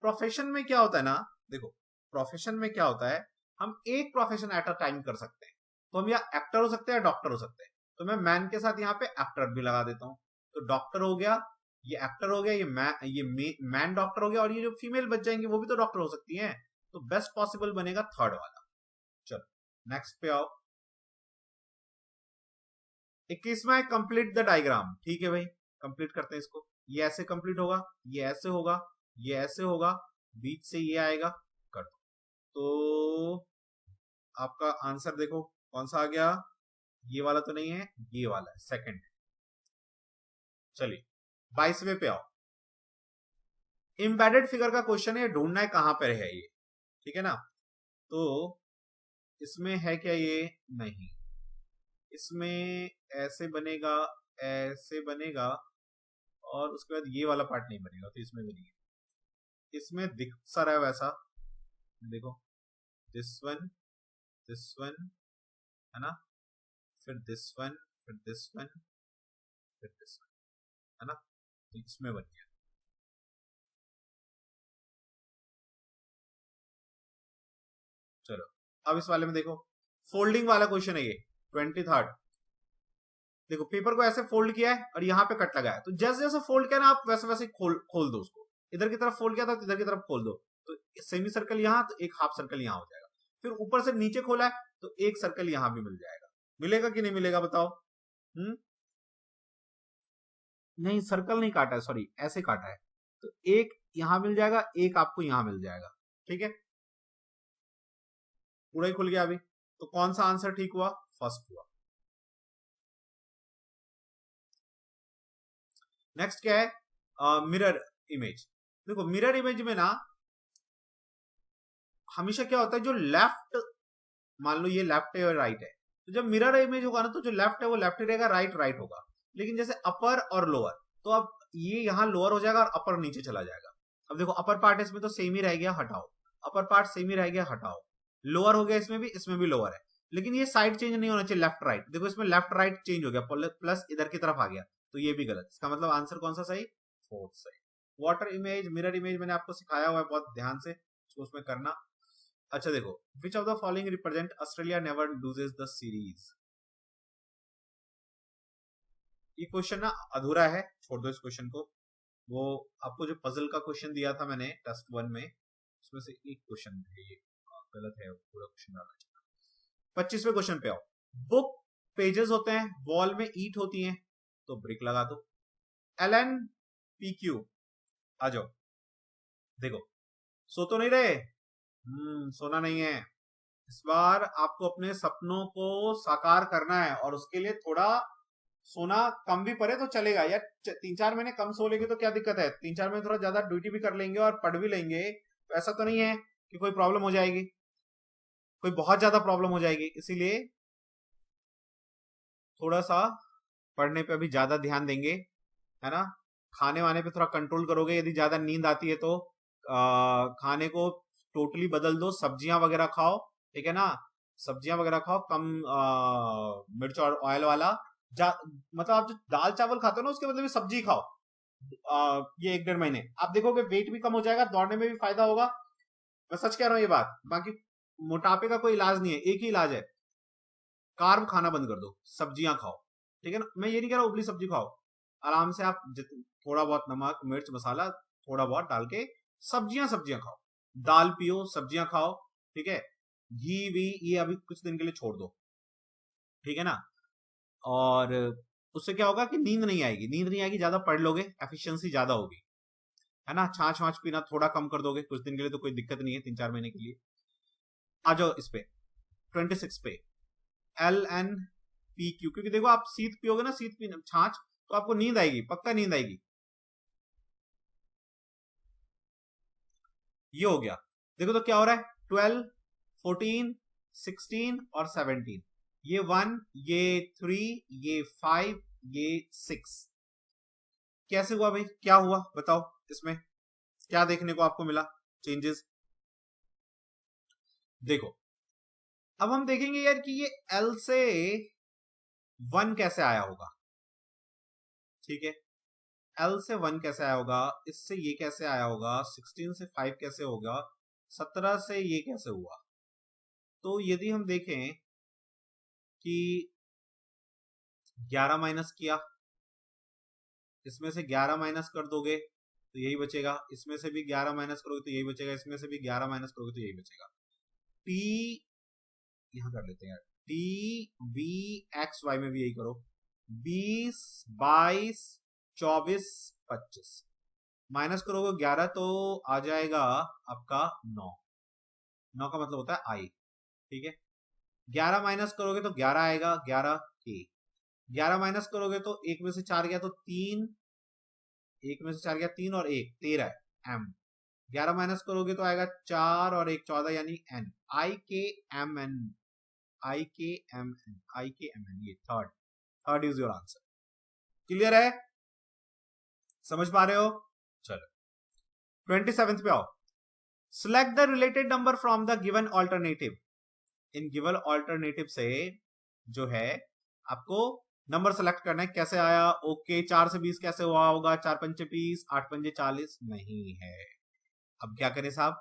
प्रोफेशन में क्या होता है ना, देखो प्रोफेशन में क्या होता है, हम एक प्रोफेशन एट अ टाइम कर सकते हैं, तो हम या एक्टर हो सकते हैं या डॉक्टर हो सकते हैं, तो मैं मैन के साथ यहाँ पे एक्टर भी लगा देता हूं, तो डॉक्टर हो गया, ये एक्टर हो गया, ये मैन डॉक्टर हो गया, और ये जो फीमेल बच जाएंगे वो भी तो डॉक्टर हो सकती हैं, तो बेस्ट पॉसिबल बनेगा थर्ड वाला। चलो नेक्स्ट पे आओ, 21वां कंप्लीट द डायग्राम, ठीक है भाई कंप्लीट करते हैं इसको, ये ऐसे कंप्लीट होगा, ये ऐसे होगा, ये ऐसे होगा, बीच से ये आएगा, कर दो, तो आपका आंसर देखो कौन सा आ गया, ये वाला तो नहीं है, ये वाला है सेकंड। चलिए 22वें पे आओ, एम्बेडेड फिगर का क्वेश्चन है, ढूंढना है कहां पर है ये, ठीक है ना, तो इसमें है क्या ये, नहीं, इसमें ऐसे बनेगा, ऐसे बनेगा, और उसके बाद ये वाला पार्ट नहीं बनेगा, तो इसमें भी नहीं है, इसमें दिख सा रहा है वैसा, देखो दिस वन है ना, फिर दिस वन, फिर दिस वन, फिर दिस वन, है ना, तो इसमें बन गया। चलो अब इस वाले में देखो, फोल्डिंग वाला क्वेश्चन है ये 23rd, देखो पेपर को ऐसे फोल्ड किया है और यहाँ पे कट लगाया, तो जैसे जैसे फोल्ड किया ना आप वैसे वैसे खोल दो उसको, इधर की तरफ फोल्ड किया था तो इधर की तरफ खोल दो, तो सेमी सर्कल यहाँ, तो एक हाफ सर्कल यहाँ हो जाएगा, फिर ऊपर से नीचे खोला है तो एक सर्कल यहाँ भी मिल जाएगा, मिलेगा कि नहीं मिलेगा बताओ, नहीं सर्कल नहीं काटा है, सॉरी ऐसे काटा है, तो एक यहां मिल जाएगा, एक आपको यहां मिल जाएगा, ठीक है, पूरा ही खुल गया अभी, तो कौन सा आंसर ठीक हुआ, फर्स्ट हुआ। नेक्स्ट क्या है, मिरर इमेज, देखो मिरर इमेज में ना हमेशा क्या होता है, जो लेफ्ट, मान लो ये लेफ्ट है और राइट है, तो जब मिरर इमेज होगा ना तो जो लेफ्ट है वो लेफ्ट ही रहेगा, राइट राइट होगा, लेकिन जैसे अपर और लोअर, तो अब ये यहां लोअर हो जाएगा और अपर नीचे चला जाएगा, अब देखो अपर पार्ट इसमें तो सेम ही रह गया, हटाओ, अपर पार्ट सेम ही रह गया, हटाओ, लोअर हो गया इसमें भी लोअर है, लेकिन ये साइड चेंज नहीं होना चाहिए लेफ्ट राइट। देखो इसमें लेफ्ट राइट चेंज हो गया, प्लस इधर की तरफ आ गया, तो ये भी गलत। इसका मतलब आंसर कौन सा सही? फोर्थ सही। वाटर इमेज, मिरर इमेज मैंने आपको सिखाया हुआ है बहुत ध्यान से, तो उसमें करना। अच्छा देखो, which of the following represent Australia never loses the series. ये क्वेश्चन ना अधूरा है, छोड़ दो इस क्वेश्चन को। वो आपको जो पजल का क्वेश्चन दिया था मैंने टेस्ट 1 में, उसमें से एक क्वेश्चन है ये, गलत है, पूरा क्वेश्चन डालना चाहिए। 25वें क्वेश्चन पे आओ। बुक पेजेस होते हैं, वॉल में ईट होती हैं, तो ब्रिक लगा दो। LN PQ, आ जाओ। देखो सो तो नहीं रहे, सोना नहीं है। इस बार आपको अपने सपनों को साकार करना है, और उसके लिए थोड़ा सोना कम भी पड़े तो चलेगा यार। 3-4 महीने कम सो लेंगे तो क्या दिक्कत है, 3-4 महीने थोड़ा ज्यादा ड्यूटी भी कर लेंगे और पढ़ भी लेंगे, तो ऐसा तो नहीं है कि कोई प्रॉब्लम हो जाएगी, कोई बहुत ज्यादा प्रॉब्लम हो जाएगी। इसीलिए थोड़ा सा पढ़ने पे अभी ज्यादा ध्यान देंगे, है ना। खाने वाने पे थोड़ा कंट्रोल करोगे, यदि ज्यादा नींद आती है तो खाने को टोटली बदल दो, सब्जियां वगैरह खाओ, ठीक है ना। सब्जियां वगैरह खाओ, कम मिर्च और ऑयल वाला। मतलब आप जो दाल चावल खाते हो ना, उसके बदले में सब्जी खाओ। ये 1-1.5 महीने आप देखोगे वेट भी कम हो जाएगा, दौड़ने में भी फायदा होगा। मैं सच कह रहा हूं ये बात। बाकी मोटापे का कोई इलाज नहीं है, एक ही इलाज है, कार्ब खाना बंद कर दो, सब्जियां खाओ, ठीक है ना। मैं ये नहीं कह रहा उबली सब्जी खाओ, आराम से आप थोड़ा बहुत नमक मिर्च मसाला थोड़ा बहुत डाल के सब्जियां खाओ, दाल पियो, सब्जियां खाओ, ठीक है। घी वी ये अभी कुछ दिन के लिए छोड़ दो, ठीक है ना। और उससे क्या होगा कि नींद नहीं आएगी, ज्यादा पढ़ लोगे, एफिशिएंसी ज्यादा होगी, है ना। छाछ वाछ पीना थोड़ा कम कर दोगे कुछ दिन के लिए, तो कोई दिक्कत नहीं है 3-4 महीने के लिए। आ जाओ इस पे 26 पे, LN PQ। क्योंकि देखो आप शीत पियोगे ना, शीत पीना छाछ, तो आपको नींद आएगी, पक्का नींद आएगी। ये हो गया। देखो तो क्या हो रहा है, 12, 14, 16 और 17, ये 1, ये 3, ये 5, ये 6। कैसे हुआ भाई, क्या हुआ बताओ, इसमें क्या देखने को आपको मिला चेंजेस। देखो अब हम देखेंगे यार कि ये L से 1 कैसे आया होगा, ठीक है। L से 1 कैसे आया होगा, इससे ये कैसे आया होगा, 16 से 5 कैसे होगा, 17 से ये कैसे हुआ। तो यदि हम देखें कि 11 माइनस किया, इसमें से 11 माइनस कर दोगे तो यही बचेगा, इसमें से भी 11 माइनस करोगे तो यही बचेगा, इसमें से भी 11 माइनस करोगे तो यही बचेगा। T यहां कर लेते हैं, TVXY में भी यही करो, 20, 22, 24, 25 माइनस करोगे 11 तो आ जाएगा आपका 9। 9 का मतलब होता है I, ठीक है। 11 माइनस करोगे तो 11 आएगा, 11 K। 11 माइनस करोगे तो 1 में से 4 गया तो 3, 1 में से 4 गया 3 और 1 13 M। 11 माइनस करोगे तो आएगा 4 और 1 14, यानी N, IKMN, IKMN, ये third is your answer. Clear है, समझ पा रहे हो। चलो 27th पे आओ। Select the related number from the given alternative. In given alternative से जो है आपको नंबर सेलेक्ट करना है। कैसे आया, ओके 4 से 20 कैसे हुआ होगा, 4 पंचे 20, 8 पंजे 40 नहीं है। अब क्या करें साहब,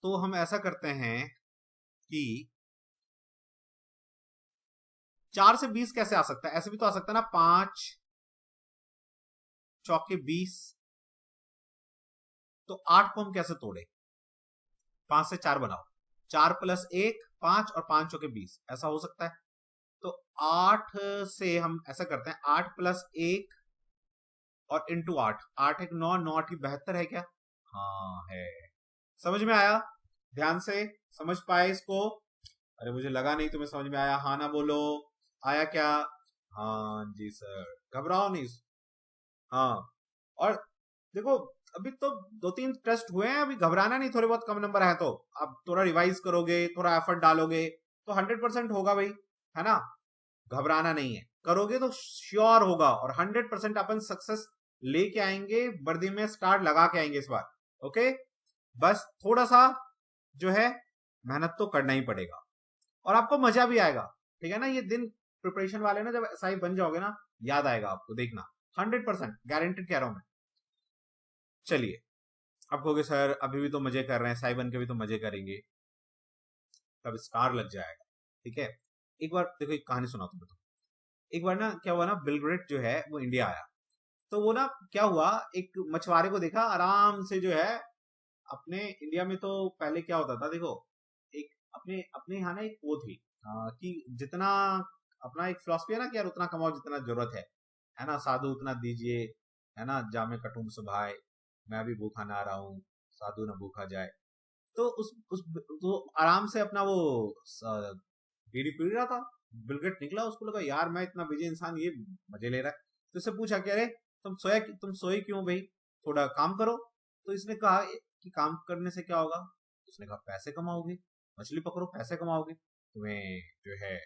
तो हम ऐसा करते हैं कि 4 से 20 कैसे आ सकता है, ऐसे भी तो आ सकता है ना, 5 चौके 20, तो 8 को हम कैसे तोड़े, 5 से 4 बनाओ, 4 + 1 5 और 5 चौके 20, ऐसा हो सकता है। तो 8 से हम ऐसा करते हैं, 8 + 1 और इंटू 8, 8 1 9, 9 8 72 है क्या, हाँ है। समझ में आया, ध्यान से समझ पाए इसको। अरे मुझे लगा नहीं तुम्हें समझ में आया, हाँ ना बोलो, आया क्या, हाँ जी सर, घबराओ नहीं। हाँ और देखो अभी तो 2-3 टेस्ट हुए हैं, अभी घबराना नहीं, थोड़े बहुत कम नंबर आए तो आप थोड़ा रिवाइज करोगे, थोड़ा एफर्ट डालोगे तो 100% होगा भाई, है ना। घबराना नहीं है, करोगे तो श्योर होगा, और 100% अपन सक्सेस लेके आएंगे, वर्दी में स्टार लगा के आएंगे इस बार। ओके, बस थोड़ा सा जो है मेहनत तो करना ही पड़ेगा। और आपको मजा भी आएगा, ठीक है ना। ये दिन प्रिपरेशन वाले ना, जब एसआई बन जाओगे ना, याद आएगा आपको, देखना 100% गारंटेड कह रहा हूं मैं। चलिए, अब कहोगे सर अभी भी तो मजे कर रहे हैं, एसआई बन के भी तो मजे करेंगे, तब स्टार लग जाएगा, ठीक है। एक बार देखो, एक कहानी सुनाता हूं। एक बार ना क्या हुआ ना, बिल गेट्स जो है वो इंडिया आया। तो वो ना क्या हुआ, एक मछुआरे को देखा आराम से जो है, अपने इंडिया में तो पहले क्या होता था, देखो एक अपने अपने यहाँ ना एक वो थी कि जितना अपना एक फिलॉसफी है ना कि यार उतना कमाओ जितना जरूरत है ना, साधु उतना दीजिए, है ना, जामे कटुम सुभाए, मैं भी भूखा ना रहा हूँ, साधु ना भूखा जाए। तो उस तो आराम से अपना वो बीड़ी पी रहा था। बिल गेट्स निकला, उसको लगा यार मैं इतना बिजी इंसान, ये मजे ले रहा है। तो इससे पूछा कि अरे तुम सोए क्यों भाई, थोड़ा काम करो। तो इसने कहा कि काम करने से क्या होगा। उसने कहा पैसे कमाओगे, मछली पकड़ो पैसे कमाओगे, तुम्हें जो है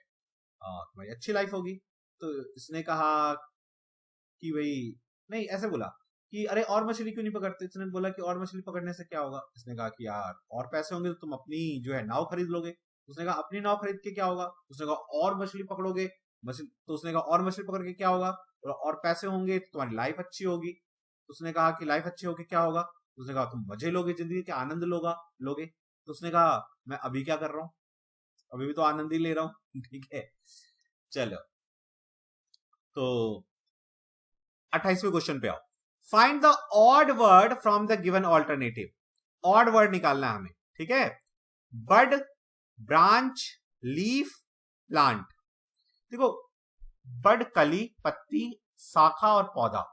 तुम्हारी अच्छी लाइफ होगी। तो इसने कहा कि भाई, नहीं ऐसे बोला कि अरे और मछली क्यों नहीं पकड़ते। इसने बोला कि और मछली पकड़ने से क्या होगा। इसने कहा कि यार और पैसे होंगे तो तुम अपनी जो है नाव खरीद लोगे। उसने कहा अपनी नाव खरीद के क्या होगा। उसने कहा और मछली पकड़ोगे, मछली। तो उसने कहा और मछली पकड़ के क्या होगा, और पैसे होंगे तो तुम्हारी लाइफ अच्छी होगी। उसने कहा कि लाइफ अच्छी होगी क्या होगा। उसने कहा तुम मजे लोगे, जिंदगी के आनंद लोगे। तो उसने कहा मैं अभी क्या कर रहा हूँ, अभी भी तो आनंद ही ले रहा हूँ ठीक है। चलो, तो 28वें क्वेश्चन पे आओ। Find the odd word from the given alternative. Odd word निकालना है हमें, ठीक है। बड, ब्रांच, लीफ, प्लांट। देखो, बड कली, पत्ती, शाखा और पौधा,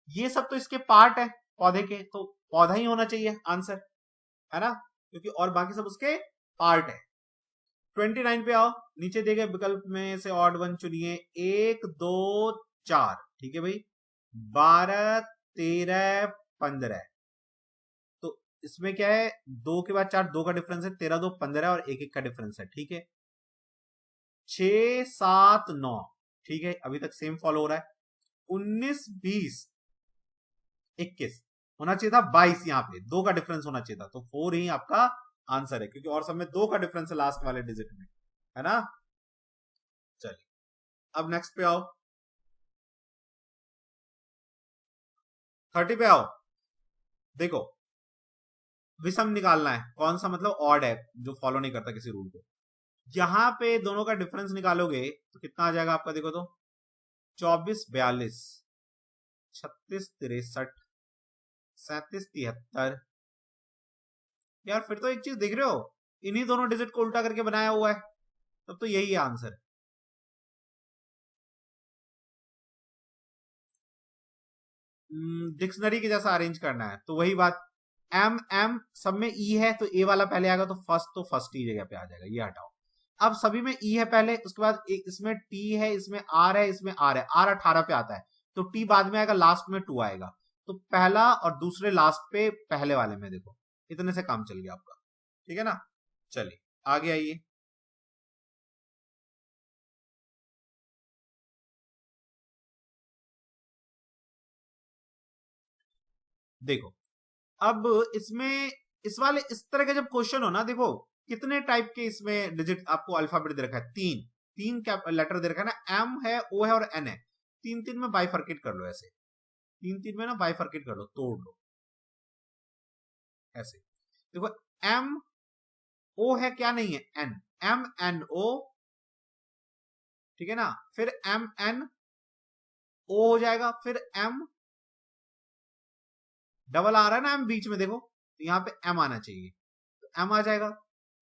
ये सब तो इसके पार्ट है पौधे के, तो पौधा ही होना चाहिए आंसर, है ना, क्योंकि और बाकी सब उसके पार्ट है। 29 पे आओ, नीचे दिए गए विकल्प में से ऑड वन चुनिए। 1 2 4, ठीक है भाई। 12 13 15, तो इसमें क्या है, 2 के बाद 4, 2 का डिफरेंस है, 13 2 15 और 1 1 का डिफरेंस है, ठीक है। 6 7 9, ठीक है, अभी तक सेम फॉलो हो रहा है। 19 20 21 होना चाहिए था, 22 यहाँ पे 2 का डिफरेंस होना चाहिए था, तो 4 ही आपका आंसर है, क्योंकि और सब में 2 का डिफरेंस है लास्ट वाले डिजिट में, है ना। चलिए, अब नेक्स्ट पे आओ, 30 पे आओ। देखो, विषम निकालना है, कौन सा मतलब ऑड है, जो फॉलो नहीं करता किसी रूल को। यहां पे दोनों का डिफरेंस निकालोगे तो कितना आ जाएगा आपका, देखो तो 24 42, 36 63, 37 73। यार फिर तो एक चीज देख रहे हो, इन्हीं दोनों डिजिट को उल्टा करके बनाया हुआ है, तब तो यही है आंसर। डिक्शनरी के जैसा अरेंज करना है, तो वही बात, एम एम सब में ई है तो ए वाला पहले आएगा, तो फर्स्ट ही जगह पे आ जाएगा, ये हटाओ। अब सभी में ई है पहले, उसके बाद एक इसमें टी है, इसमें आर है, इसमें आर है, आर 18 पे आता है, तो टी बाद में आएगा, लास्ट में 2 आएगा, तो पहला और दूसरे लास्ट पे पहले वाले में, देखो इतने से काम चल गया आपका, ठीक है ना। चलिए आगे आइए। देखो, अब इसमें इस तरह का जब क्वेश्चन हो ना, देखो कितने टाइप के इसमें डिजिट आपको अल्फाबेट दे रखा है, तीन तीन लेटर दे रखा है ना, एम है, ओ है और एन है। तीन तीन में बाइफर्केट कर लो, ऐसे तीन तीन में ना बाइफर्केट कर लो, तोड़ लो ऐसे। देखो, एम ओ है, क्या नहीं है, एन, एम एन ओ, ठीक है ना। फिर एम एन ओ हो जाएगा, फिर एम डबल आ रहा है ना एम बीच में, देखो तो यहां पे एम आना चाहिए, तो एम आ जाएगा,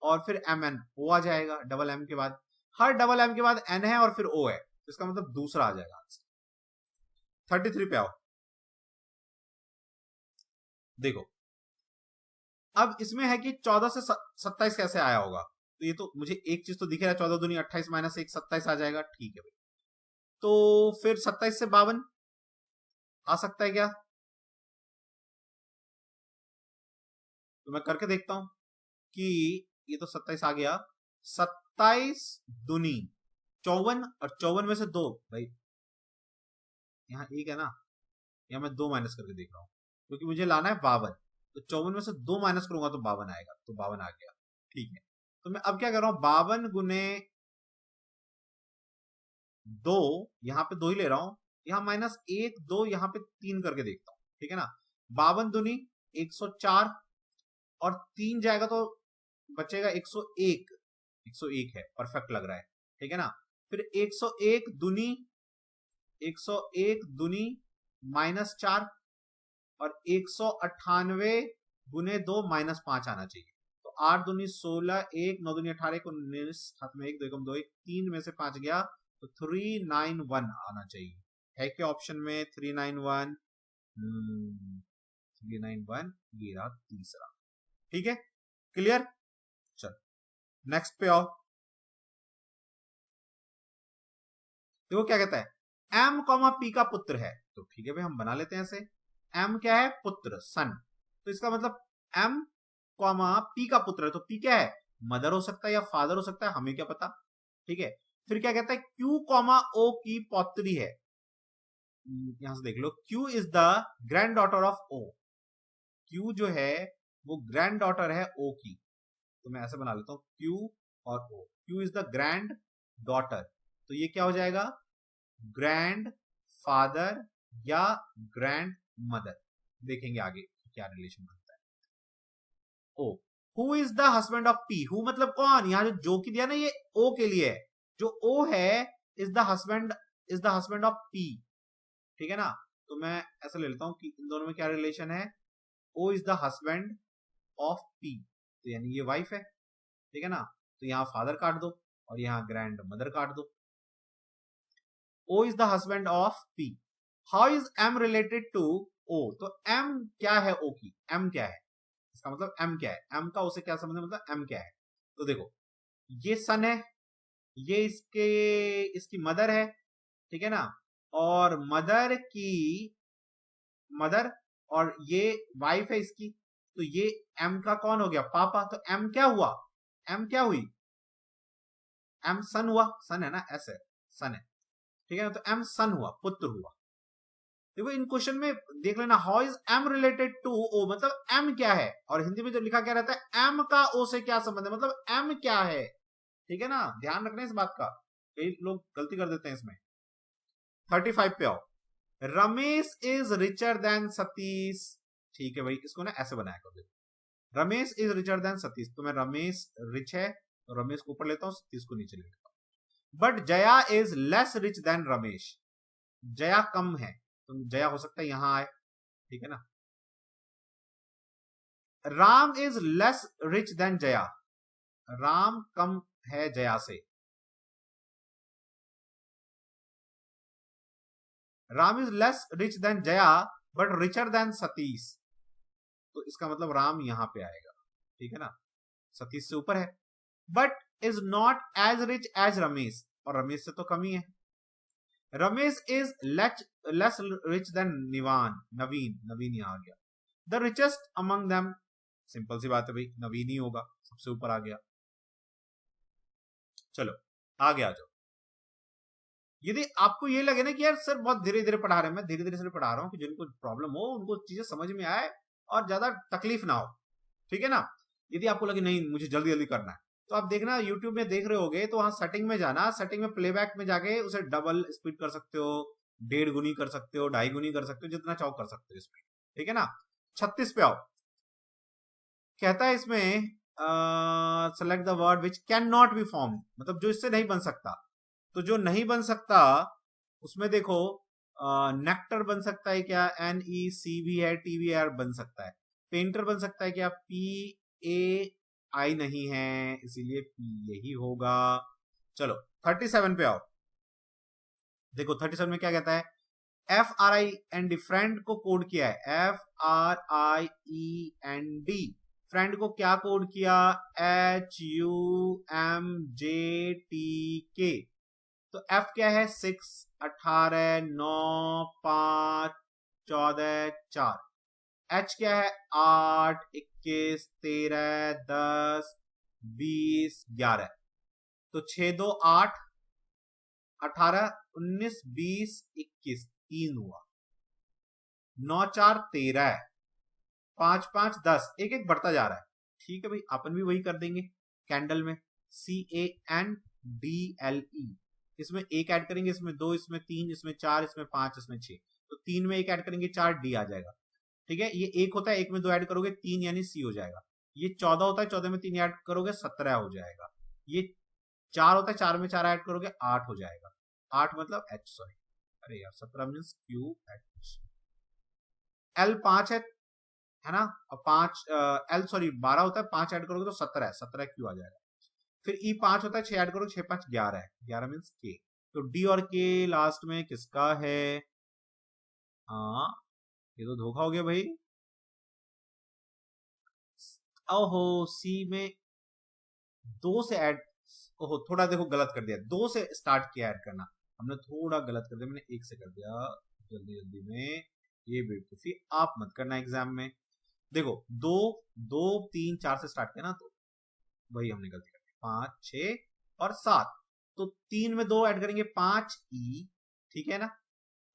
और फिर एम एन ओ आ जाएगा डबल एम के बाद। हर डबल एम के बाद एन है और फिर ओ है, तो इसका मतलब दूसरा आ जाएगा आंसर। 33 पे आओ। देखो, अब इसमें है कि 14 से 27 कैसे आया होगा, तो ये तो मुझे एक चीज तो दिख रहा है, 14 दूनी 28 माइनस 1 27 आ जाएगा, ठीक है भाई। तो फिर 27 से 52 आ सकता है क्या, तो मैं करके देखता हूं कि ये तो 27 आ गया। 27 दूनी 54, और 54 में से 2 भाई, यहाँ एक है ना, यहाँ मैं 2 माइनस करके देख रहा हूँ, क्योंकि मुझे लाना है 52, तो 54 में से 2 माइनस करूंगा तो 52 आएगा, तो 52 आ गया, ठीक है। तो मैं अब क्या कर रहा हूँ, 52 गुने 2, यहां पे 2 ही ले रहा हूं, यहां -1 2, यहां पे 3 करके देखता हूं, ठीक है ना। 52 दूनी 104 और 3 जाएगा तो बचेगा 101, 101 है, परफेक्ट लग रहा है, ठीक है ना। फिर 101 दूनी -4 और 198 गुने 2 -5 आना चाहिए। तो 8 दूनी 16, 1 9 दूनी 18, 19, हाथ में 1 2 1 2 1, 3 में से 5 गया तो 391 आना चाहिए। है क्या ऑप्शन में 391? 391 ये रहा तीसरा, ठीक है, क्लियर। चलो नेक्स्ट पे आओ। देखो क्या कहता है, M, P का पुत्र है, तो ठीक है भाई हम बना लेते हैं ऐसे। M क्या है? पुत्र, सन। तो इसका मतलब M, P का पुत्र है, तो P क्या है? मदर हो सकता है या फादर हो सकता है, हमें क्या पता, ठीक है। फिर क्या कहता है, Q, O की पौत्री है। यहां से देख लो, Q is the grand daughter of O। Q जो है वो ग्रैंड डॉटर है O की, तो मैं ऐसे बना लेता हूं Q और O। Q is the granddaughter, तो ये क्या हो जाएगा? ग्रैंड फादर या ग्रैंड मदर। देखेंगे आगे क्या रिलेशन बनता है। O, who is the husband of P? Who मतलब कौन? यहां जो की दिया ना ये ओ के लिए है, जो ओ है is the husband of P, ठीक है ना। तो मैं ऐसा ले लेता हूं कि इन दोनों में क्या रिलेशन है, O is the husband of P, तो यानी ये वाइफ है, ठीक है ना। तो यहां फादर काट दो और यहां ग्रैंड मदर काट दो। O is the husband of P. How is M related to O? तो M क्या है O की? M क्या है? इसका मतलब M क्या है? M का O से क्या संबंध है, मतलब M क्या है? तो देखो, ये सन है, ये इसकी मदर है, ठीक है ना। और मदर और ये वाइफ है इसकी, तो ये M का कौन हो गया? पापा। तो M क्या हुआ? M क्या हुई? M सन हुआ, सन है ना, ऐसे सन है, ठीक है ना। तो M सन हुआ, पुत्र हुआ। देखो इन क्वेश्चन में देख लेना, how is M related to O, मतलब M क्या है, और हिंदी में जो लिखा क्या रहता है, M का O से क्या संबंध है, मतलब M क्या है, ठीक है ना। ध्यान रखना इस बात का, कई लोग गलती कर देते हैं इसमें। 35 पे आओ। Ramesh is richer than Satish, ठीक है भाई, इसको ना ऐसे बनाया कर, देखो Ramesh is richer than Satish, तो मैं रमेश रिच है तो रमेश को ऊपर लेता हूं, सतीश को नीचे लेता हूं। But Jaya is less rich than Ramesh, Jaya कम है, तो जया हो सकता है यहां आए, ठीक है ना। Ram is less rich than Jaya, Ram कम है जया से, Ram is less rich than Jaya but richer than Satish, तो इसका मतलब राम यहां पे आएगा, ठीक है ना, सतीश से ऊपर है। But is not as rich as Ramesh, और रमेश से तो कम ही है। Ramesh is less rich than Naveen, Naveen यहां आ गया। The richest among them, simple सी बात है भाई, नवीन ही होगा, सबसे ऊपर आ गया। चलो आगे आ जाओ। यदि आपको ये लगे ना कि यार सर बहुत धीरे धीरे पढ़ा रहे हैं, मैं धीरे धीरे से पढ़ा रहा हूं कि जिनको प्रॉब्लम हो उनको चीजें समझ में आए और ज्यादा तकलीफ ना हो, ठीक है ना। यदि आपको लगे नहीं मुझे जल्दी जल्दी करना है, तो आप देखना यूट्यूब में देख रहे होगे तो वहां सेटिंग में जाना, सेटिंग में प्लेबैक में जाके उसे डबल स्पीड कर सकते हो, 1.5 गुनी कर सकते हो, 2.5 गुनी कर सकते हो, जितना चाहो कर सकते हो स्पीड, ठीक है ना। 36 पे आओ। कहता है इसमें select the word which can not B form, मतलब जो इससे नहीं बन सकता, तो जो नहीं बन सकता उसमें देखो नेक्टर बन सकता है क्या, NECV है, TVR बन सकता है। पेंटर बन सकता है क्या, PAI नहीं है, इसीलिए P यही होगा। चलो 37 पे आओ। देखो 37 में क्या कहता है, FRIEND, फ्रेंड को कोड किया है, FRIEND, फ्रेंड को क्या कोड किया, HUMJTK। तो F क्या है, 6 18 9 5 14 4। H क्या है, 8 21 13 10 20 11। तो 6 2 8 18 19 20 21, 3 हुआ। 9 4 13, 5 5 10, एक एक बढ़ता जा रहा है, ठीक है भाई, अपन भी वही कर देंगे। कैंडल में CANDLE, इसमें एक ऐड करेंगे, इसमें दो, इसमें तीन, इसमें चार, इसमें पांच, इसमें छह, तो तीन में एक ऐड करेंगे चार, डी आ जाएगा। ठीक है, ये एक होता है, एक में दो ऐड करोगे तीन यानी सी हो जाएगा। ये 14 होता है, 14 में तीन ऐड करोगे 17 हो जाएगा। ये चार होता है, चार में चार ऐड करोगे 8 हो जाएगा। 8 मतलब एच, सॉरी, अरे यार 17 मीन्स क्यू एच। एल 5 है ना, और 5 एल सॉरी 12 होता है, 5 ऐड करोगे तो 17 है, 17 क्यू आ जाएगा। फिर ई 5 होता है, 6 ऐड करोगे 6 5 11 है, 11 मीन्स के। तो डी और के लास्ट में किसका है? हाँ, ये तो धोखा हो गया भाई। ओहो, सी में दो से ऐड, ओहो थोड़ा देखो गलत कर दिया, दो से स्टार्ट किया ऐड करना, हमने थोड़ा गलत कर दिया, मैंने एक से कर दिया जल्दी जल्दी में। ये बेवकूफी आप मत करना एग्जाम में। देखो दो दो तीन चार से स्टार्ट किया ना, तो वही हमने गलती कर दी। 5 6 और 7, तो तीन में दो ऐड करेंगे 5 ई, ठीक है ना,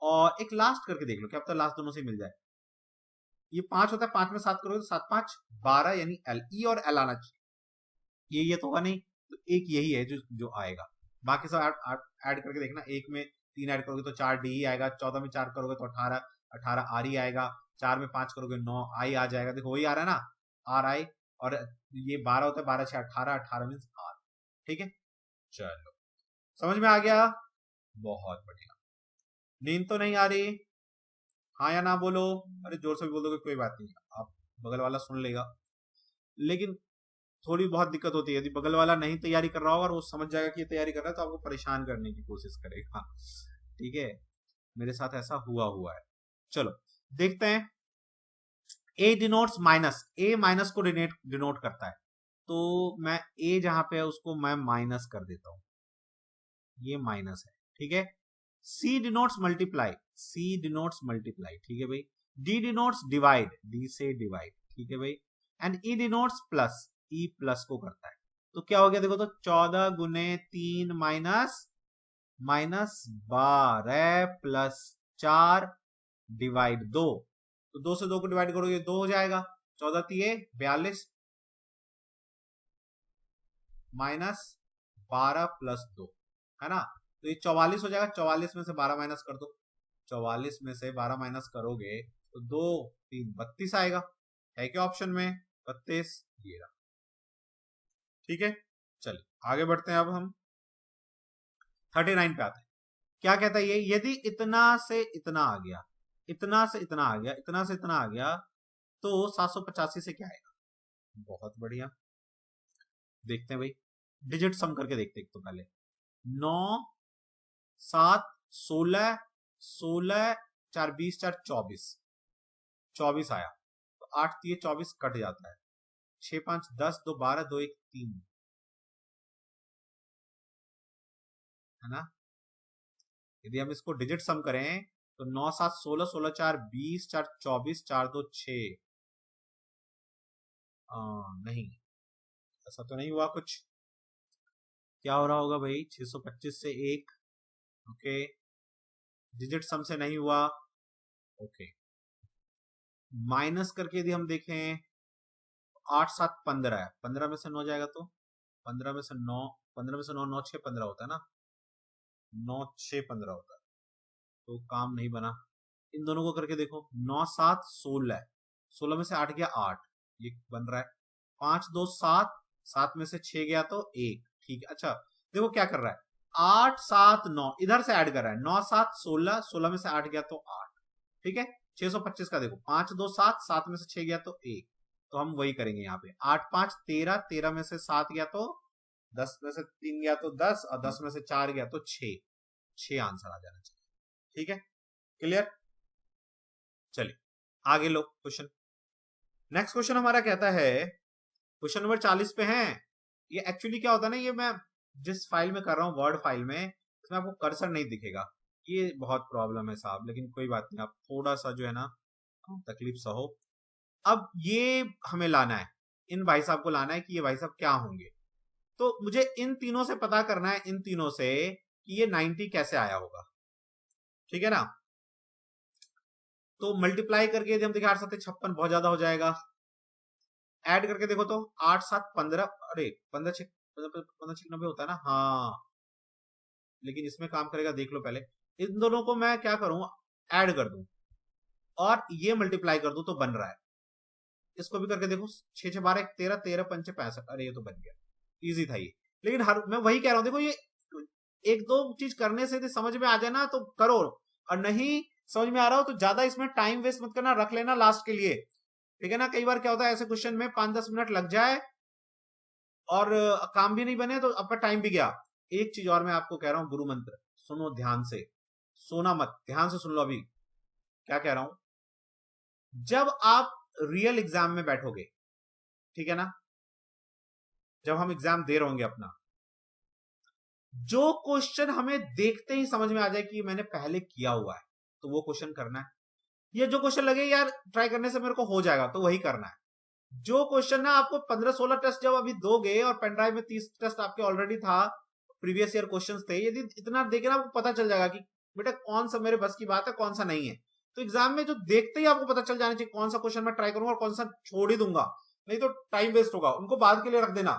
और एक लास्ट करके देख लो क्या पता लास्ट दोनों से मिल जाए। ये 5 होता है, 5 में 7 करोगे तो 7 5 12 यानी एल, ई और एल आना चाहिए। ये तो होगा नहीं, तो एक यही है जो आएगा। बाकी सब ऐड करके देखना, एक में तीन ऐड करोगे तो 4 डी ही आएगा, 14 में 4 करोगे तो 18 आर ही आएगा, 4 में 5 करोगे 9 आई आ जाएगा। देखो वही आ रहा है ना, आर आई, और ये 12 होता है, 12 6 18, 18 मीन्स आर। ठीक है, चलो समझ में आ गया, बहुत बढ़िया। नींद तो नहीं आ रही? हाँ या ना बोलो, अरे जोर से भी बोल दोगे कोई बात नहीं, आप बगल वाला सुन लेगा। लेकिन थोड़ी बहुत दिक्कत होती है, यदि बगल वाला नहीं तैयारी कर रहा होगा और वो समझ जाएगा कि ये तैयारी कर रहा है तो आपको परेशान करने की कोशिश करेगा। ठीक है, मेरे साथ ऐसा हुआ है। चलो देखते हैं। ए डिनोट्स माइनस, ए माइनस को डिनोट करता है, तो मैं ए जहां पे है उसको मैं माइनस कर देता हूं, ये माइनस है। ठीक है, सी डिनोट्स मल्टीप्लाई, सी डिनोट्स मल्टीप्लाई, ठीक है भाई। डी डिनोट्स डिवाइड, डी से डिवाइड, ठीक है भाई। And E denotes plus, E plus को करता है। तो क्या हो गया देखो, तो 14 गुने 3 माइनस 12 प्लस 4 डिवाइड 2, तो 2 से 2 को डिवाइड करोगे 2 हो जाएगा। 14 तिये 42 माइनस 12 प्लस 2, है ना, तो ये 44 हो जाएगा। 44 में से 12 माइनस कर दो, 44 में से 12 माइनस करोगे तो 2 3 32 आएगा। है क्या ऑप्शन में? 32, ये रहा। ठीक है, चलिए आगे बढ़ते हैं। अब हम 39 पे आते हैं। क्या कहता है ये? यदि इतना से इतना आ गया, इतना से इतना आ गया, इतना से इतना आ गया, तो 785 से क्या आएगा? बहुत बढ़िया, देखते हैं भाई, डिजिट सम करके देखते हैं। तो पहले 9 7 16, 16 4 20 4 24, 24 आया, तो 8 3 24 कट जाता है, 6 5 10 2 12 2 1 3, है ना। यदि हम इसको डिजिट सम करें तो 9 7 16, 16 4 20 4 24 4 2 6, नहीं ऐसा तो नहीं हुआ कुछ। क्या हो रहा होगा भाई? 625 से 1, ओके, डिजिट सम से नहीं हुआ, ओके। माइनस करके यदि हम देखें, 8 7 15 है, 15 में से 9 जाएगा तो 15 में से 9, 15 में से 9, 9 6 15 होता है ना, 9 6 15 होता है, तो काम नहीं बना। इन दोनों को करके देखो, 9 7 16, 16 में से 8 गया 8, ये बन रहा है। 5 2 7, 7 में से 6 गया तो 1, ठीक है। अच्छा देखो क्या कर रहा है, 8 7 9 इधर से ऐड कर रहा है, 9 7 16, 16 में से 8 गया तो 8, ठीक है। 625 का देखो, 5 2 7, 7 में से 6 गया तो 1, तो हम वही करेंगे यहाँ पे। 8 5 13, 13 में से 7 गया तो 10, में से 3 गया तो 10, और 10 में से 4 गया तो 6, 6 आंसर आ जाना चाहिए। ठीक है, क्लियर। चलिए आगे लो क्वेश्चन। नेक्स्ट क्वेश्चन हमारा कहता है, क्वेश्चन नंबर 40 पे है। ये एक्चुअली क्या होता है ना, ये मैं जिस फाइल में कर रहा हूँ वर्ड फाइल में, इसमें आपको कर्सर नहीं दिखेगा, ये बहुत प्रॉब्लम है साहब, लेकिन कोई बात नहीं, आप थोड़ा सा जो है ना तकलीफ सहो। अब ये हमें लाना है, इन भाई साहब को लाना है कि ये भाई साहब क्या होंगे। तो मुझे इन तीनों से पता करना है, इन तीनों से कि ये 90 कैसे आया होगा, ठीक है ना। तो मल्टीप्लाई करके यदि हम देखें 8 7 56 बहुत ज्यादा हो जाएगा। ऐड करके देखो तो 8 7 15, अरे 15 6 15 6 90 होता है ना, हाँ लेकिन इसमें काम करेगा, देख लो पहले। इन दोनों को मैं क्या करूं, ऐड कर दूं और ये मल्टीप्लाई कर दूं तो बन रहा है। इसको भी करके देखो, 6 6 12 13, 13 5 65, अरे ये तो बन गया, इजी था ये। लेकिन मैं वही कह रहा हूं, देखो ये एक दो चीज करने से समझ में आ जाए ना तो करो, और नहीं समझ में आ रहा हो तो ज्यादा इसमें टाइम वेस्ट मत करना, रख लेना लास्ट के लिए, ठीक है ना। कई बार क्या होता है ऐसे क्वेश्चन में 5-10 मिनट लग जाए और काम भी नहीं बने तो आपका टाइम भी गया। एक चीज और मैं आपको कह रहा हूं, गुरु मंत्र सुनो ध्यान से, सोना मत, ध्यान से सुन लो अभी क्या कह रहा हूं। जब आप रियल एग्जाम में बैठोगे, ठीक है ना, जब हम एग्जाम दे रहे होंगे अपना, जो क्वेश्चन हमें देखते ही समझ में आ जाए कि मैंने पहले किया हुआ है तो वो क्वेश्चन करना है। ये जो क्वेश्चन लगे यार ट्राई करने से मेरे को हो जाएगा तो वही करना है। जो क्वेश्चन ना आपको 15-16 टेस्ट जब अभी दोगे और पेन ड्राइव में 30 टेस्ट आपके ऑलरेडी था, प्रीवियस ईयर क्वेश्चंस थे, यदि इतना देखे ना आपको पता चल जाएगा कि बेटा कौन सा मेरे बस की बात है कौन सा नहीं है। तो एग्जाम में जो देखते ही आपको पता चल जाना चाहिए कौन सा क्वेश्चन मैं ट्राई करूंगा और कौन सा छोड़ ही दूंगा, नहीं तो टाइम वेस्ट होगा, उनको बाद के लिए रख देना,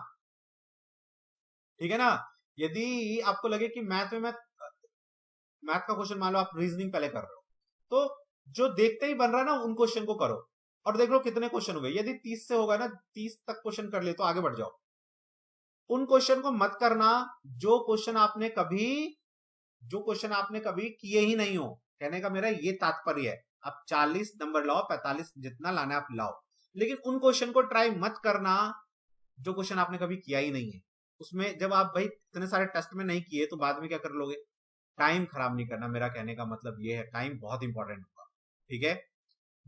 ठीक है ना। यदि आपको लगे कि मैथ का क्वेश्चन मान लो आप रीजनिंग पहले कर रहे हो, तो जो देखते ही बन रहा है ना उन क्वेश्चन को करो और देख लो कितने क्वेश्चन हो गए। यदि 30 से होगा ना, 30 तक क्वेश्चन कर ले तो आगे बढ़ जाओ। उन क्वेश्चन को मत करना जो क्वेश्चन आपने कभी किए ही नहीं हो। कहने का मेरा ये तात्पर्य है, आप 40 नंबर लाओ, 45 जितना लाना है आप लाओ, लेकिन उन क्वेश्चन को ट्राई मत करना जो क्वेश्चन आपने कभी किया ही नहीं है। उसमें जब आप भाई इतने सारे टेस्ट में नहीं किए तो बाद में क्या कर लोगे। टाइम खराब नहीं करना, मेरा कहने का मतलब ये है, टाइम बहुत इंपॉर्टेंट होगा, ठीक है।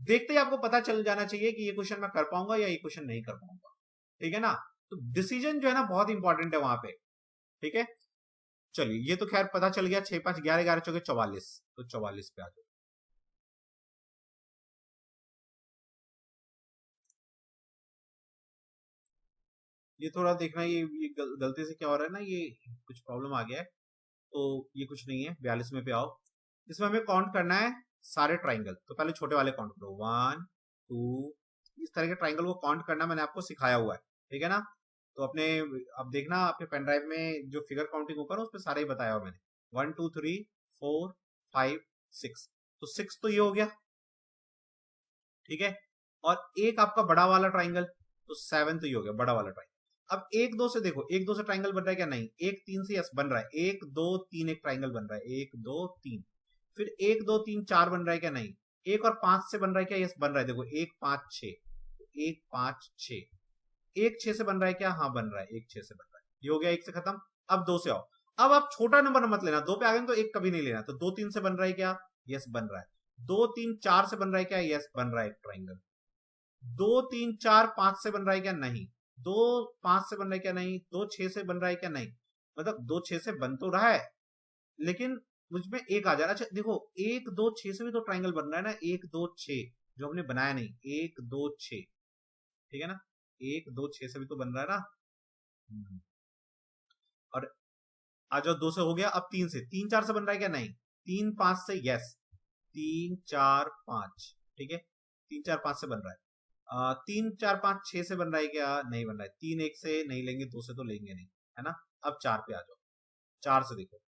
देखते ही आपको पता चल जाना चाहिए कि ये क्वेश्चन मैं कर पाऊंगा या ये क्वेश्चन नहीं कर पाऊंगा, ठीक है ना। तो डिसीजन जो है ना बहुत इंपॉर्टेंट है वहां पे, ठीक है। चलिए ये तो खैर पता चल गया, 6 5 11 11 चौके 44, तो 44 पे आ जाओ। ये थोड़ा देखना, ये गलती से क्या हो रहा है ना, ये कुछ प्रॉब्लम आ गया है, तो ये कुछ नहीं है। 42 में पे आओ, इसमें हमें काउंट करना है सारे ट्राइंगल। तो पहले छोटे वाले काउंट करो, 1 2, इस तरह के ट्राइंगल को काउंट करना मैंने आपको सिखाया हुआ है, ठीक है ना। तो अब देखना आपके पेन ड्राइव में जो फिगर काउंटिंग होगा ना उस पर सारे ही बताया हुआ मैंने, 1 2 3 4 5 6, तो 6 तो ये हो गया, ठीक है। और एक आपका बड़ा वाला ट्राइंगल, तो 7 तो ये हो गया बड़ा वाला ट्राइंगल। अब 1 2 से देखो, 1 2 से ट्राइंगल बन रहा है क्या, नहीं। 1 3 से यस बन रहा है, 1 2 3 एक ट्राइंगल बन रहा है, 1 2 3। फिर 1 2 3 4 बन रहा है क्या, नहीं। 1 और 5 से बन रहा है क्या, यस बन रहा है, देखो 1 5 6, 1 5 6। 1 6 से बन रहा है क्या, हाँ बन रहा है, 1 6 से बन रहा है, ये हो गया 1 से खत्म। अब 2 से आओ, अब आप छोटा नंबर मत लेना, 2 पे आ गए तो 1 कभी नहीं लेना। तो 2 3 से बन रहा है क्या, यस बन रहा है। 2 3 4 से बन रहा है क्या, यस बन रहा है एक ट्राइंगल। 2 3 4 5 से बन रहा है क्या, नहीं। 2 5 से बन रहा है क्या, नहीं। 2 6 से बन रहा है क्या, नहीं। मतलब 2 6 से बन तो रहा है लेकिन मुझमें एक आ जा रहा है। अच्छा देखो 1 2 6 से भी तो ट्राइंगल बन रहा है ना, 1 2 6 जो हमने बनाया नहीं, 1 2 6, ठीक है ना। 1 2 6 से भी तो बन रहा है ना। और आ जाओ 2 से हो गया, अब 3 से, 3 4 से बन रहा है क्या, नहीं। 3 5 से यस, 3 4 5, ठीक है। 3 4 5 से बन रहा है। 3 4 5 6 से बन रहा है क्या, नहीं बन रहा है। 3 1 से नहीं लेंगे, 2 से तो लेंगे नहीं, है ना। अब 4 पे आ जाओ, 4 से देखो,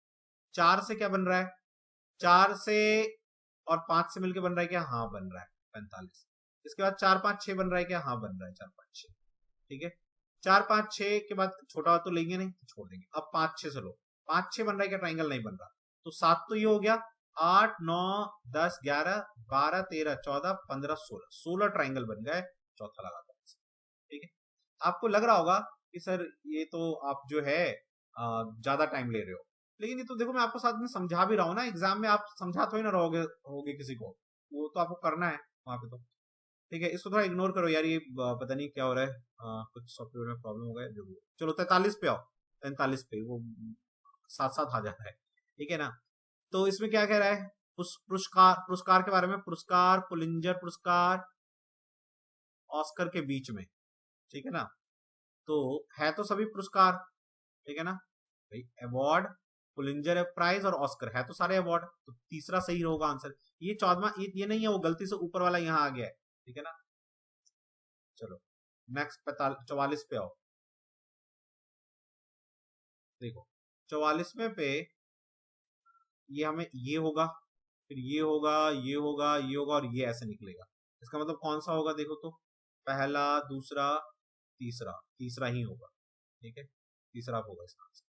4 से क्या बन रहा है, 4 से और 5 से मिलकर बन रहा है क्या, हाँ बन रहा है 45। इसके बाद 4 5 6 बन रहा है क्या, हाँ बन रहा है 4 5 6, ठीक है। 4 5 6 के बाद छोटा तो लेंगे नहीं तो छोड़ देंगे। अब 5 6 से लो, 5 6 बन रहा है क्या, ट्राइंगल नहीं बन रहा, तो 7 तो ये हो गया। 8 9 10 11 12 13 14 15 16, 16 ट्राइंगल बन गए, चौथा लगा दो, ठीक है। आपको लग रहा होगा कि सर ये तो आप जो है ज्यादा टाइम ले रहे हो, लेकिन ये तो देखो मैं आपको साथ में समझा भी रहा हूँ ना। एग्जाम में आप समझा थोड़ी ना रहोगे किसी को, वो तो आपको करना है वहां पे तो, ठीक है। इसको थोड़ा इग्नोर करो यार, ये पता नहीं क्या हो रहा है, कुछ सॉफ्टवेयर में प्रॉब्लम हो गया जो भी है। चलो 43 पे आओ, 43 पे वो साथ साथ आ जाता है, ठीक है ना। तो इसमें क्या कह रहा है, पुरस्कार के बारे में, पुरस्कार पुलिंजर पुरस्कार ऑस्कर के बीच में, ठीक है ना। तो है तो सभी पुरस्कार, ठीक है ना भाई, अवार्ड पुलिंजर प्राइज और ऑस्कर है तो सारे अवार्ड, तो तीसरा सही होगा आंसर। ये 14वां ये नहीं है, वो गलती से ऊपर वाला यहां आ गया है, ठीक है ना। चलो नेक्स्ट 44 पे आओ, देखो 44वें पे ये हमें ये होगा, फिर ये होगा, ये होगा, ये होगा और ये ऐसे निकलेगा। इसका मतलब कौन सा होगा देखो तो, पहला, दूसरा, तीसरा, तीसरा ही होगा। ठीक है, तीसरा होगा इसका आंसर।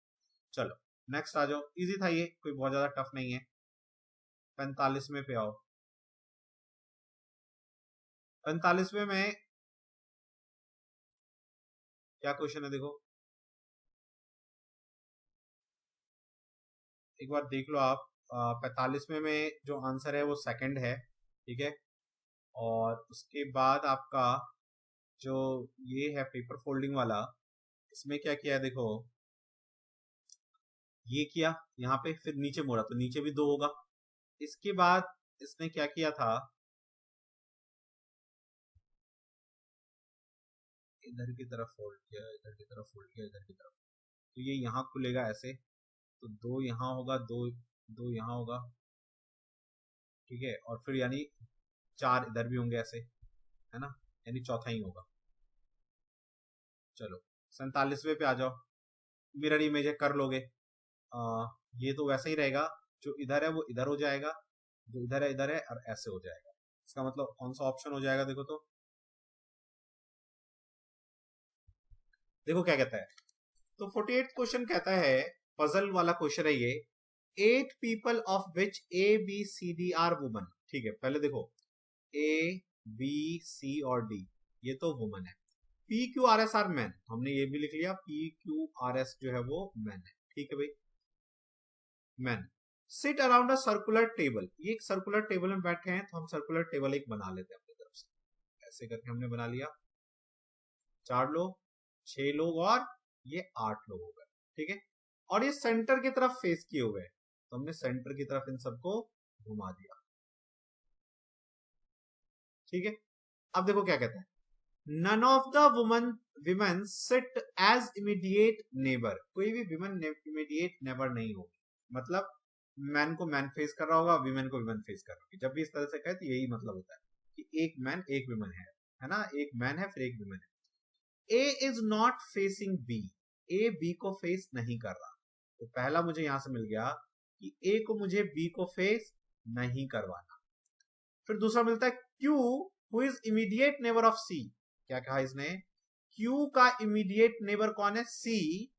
चलो नेक्स्ट आ जाओ, इजी था ये, कोई बहुत ज्यादा टफ नहीं है। 45वें पे आओ। 45वें में क्या क्वेश्चन है देखो, एक बार देख लो आप। 45वें में जो आंसर है वो सेकंड है। ठीक है, और उसके बाद आपका जो ये है पेपर फोल्डिंग वाला, इसमें क्या किया है देखो, ये किया यहाँ पे, फिर नीचे मोड़ा तो नीचे भी 2 होगा। इसके बाद इसने क्या किया था, इधर की तरफ फोल्ड किया, इधर की तरफ फोल्ड किया, इधर की तरफ, तो ये यहाँ खुलेगा ऐसे, तो 2 यहाँ होगा, 2 यहाँ होगा। ठीक है, और फिर यानी 4 इधर भी होंगे ऐसे, है ना, यानी चौथा ही होगा। चलो 47वें पे आ जाओ। मिरर इमेज है, कर लोगे। ये तो वैसा ही रहेगा, जो इधर है वो इधर हो जाएगा, जो इधर है और ऐसे हो जाएगा। इसका मतलब कौन सा ऑप्शन हो जाएगा देखो तो, देखो क्या कहता है। तो 48 क्वेश्चन कहता है, पजल वाला क्वेश्चन है ये। 8 people of which A B C D are woman. ठीक है, पहले देखो ए बी सी और डी, ये तो वुमन है। P Q R S R man, हमने ये भी लिख लिया, पी क्यू आर एस जो है वो मैन है। ठीक है भाई, man seat around a circular table, ये एक सर्कुलर टेबल में बैठे हैं, तो हम सर्कुलर टेबल एक बना लेते हैं अपनी तरफ से। ऐसे करके हमने बना लिया, 4 लोग, 6 लोग और ये 8 लोग हो गए। ठीक है, और ये सेंटर की तरफ फेस किए हुए हैं, तो हमने सेंटर की तरफ इन सबको घुमा दिया। ठीक है, अब देखो क्या कहता है, none of the women sit as immediate neighbour, कोई भी विमेन इमीडिएट नेबर नहीं होगी। मतलब मैन को मैन फेस कर रहा होगा, विमेन को विमेन फेस कर रहा होगी। जब भी इस तरह से कहे तो यही मतलब होता है कि एक मैन एक विमेन है ना, एक मैन है फिर एक विमेन है। A is not facing B, A B को फेस नहीं कर रहा, तो पहला मुझे यहां से मिल गया कि ए को मुझे बी को फेस नहीं करवाना। फिर दूसरा मिलता है Q who is immediate neighbour of C, क्या कहा इसने, क्यू का इमीडिएट नेबर कौन है, सी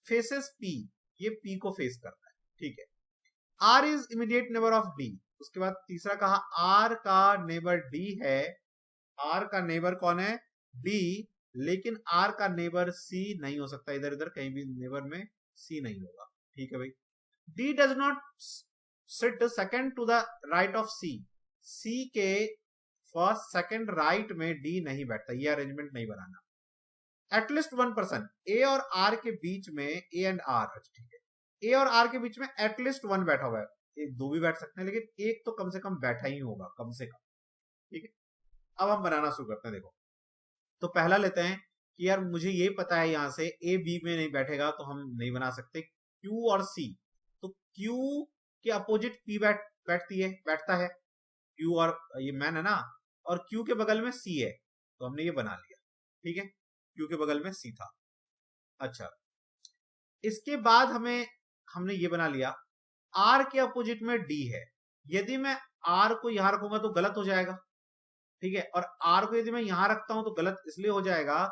फेसेस पी, ये पी को फेस करता है। ठीक है, R is immediate neighbour of D. उसके बाद तीसरा कहा आर का नेबर डी है, आर का नेबर कौन है, डी, लेकिन आर का नेबर सी नहीं हो सकता, इधर इधर कहीं भी नेबर में सी नहीं होगा। ठीक है भाई, D does not sit second to the right of C, C के फर्स्ट सेकंड राइट में डी नहीं बैठता, ये अरेंजमेंट नहीं बनाना। एटलीस्ट 1%, ए और आर के बीच में, ए एंड आर, ठीक है, ए और आर के बीच में एटलीस्ट 1 बैठा हुआ है, एक 2 भी बैठ सकते हैं, लेकिन एक तो कम से कम बैठा ही होगा, कम से कम। ठीक है, अब हम बनाना शुरू करते हैं। देखो, तो पहला लेते हैं कि यार मुझे ये पता है यहां से ए बी में नहीं बैठेगा, तो हम नहीं बना सकते। क्यू और सी, तो क्यू के अपोजिट पी बैठता है, क्यू और ये मैन है ना, और क्यू के बगल में सी है, तो हमने ये बना लिया। ठीक है, क्यू के बगल में सी था। अच्छा, इसके बाद हमने ये बना लिया, आर के अपोजिट में डी है, यदि मैं आर को यहां रखूंगा तो गलत हो जाएगा। ठीक है, और आर को यदि मैं यहां रखता हूं तो गलत इसलिए हो जाएगा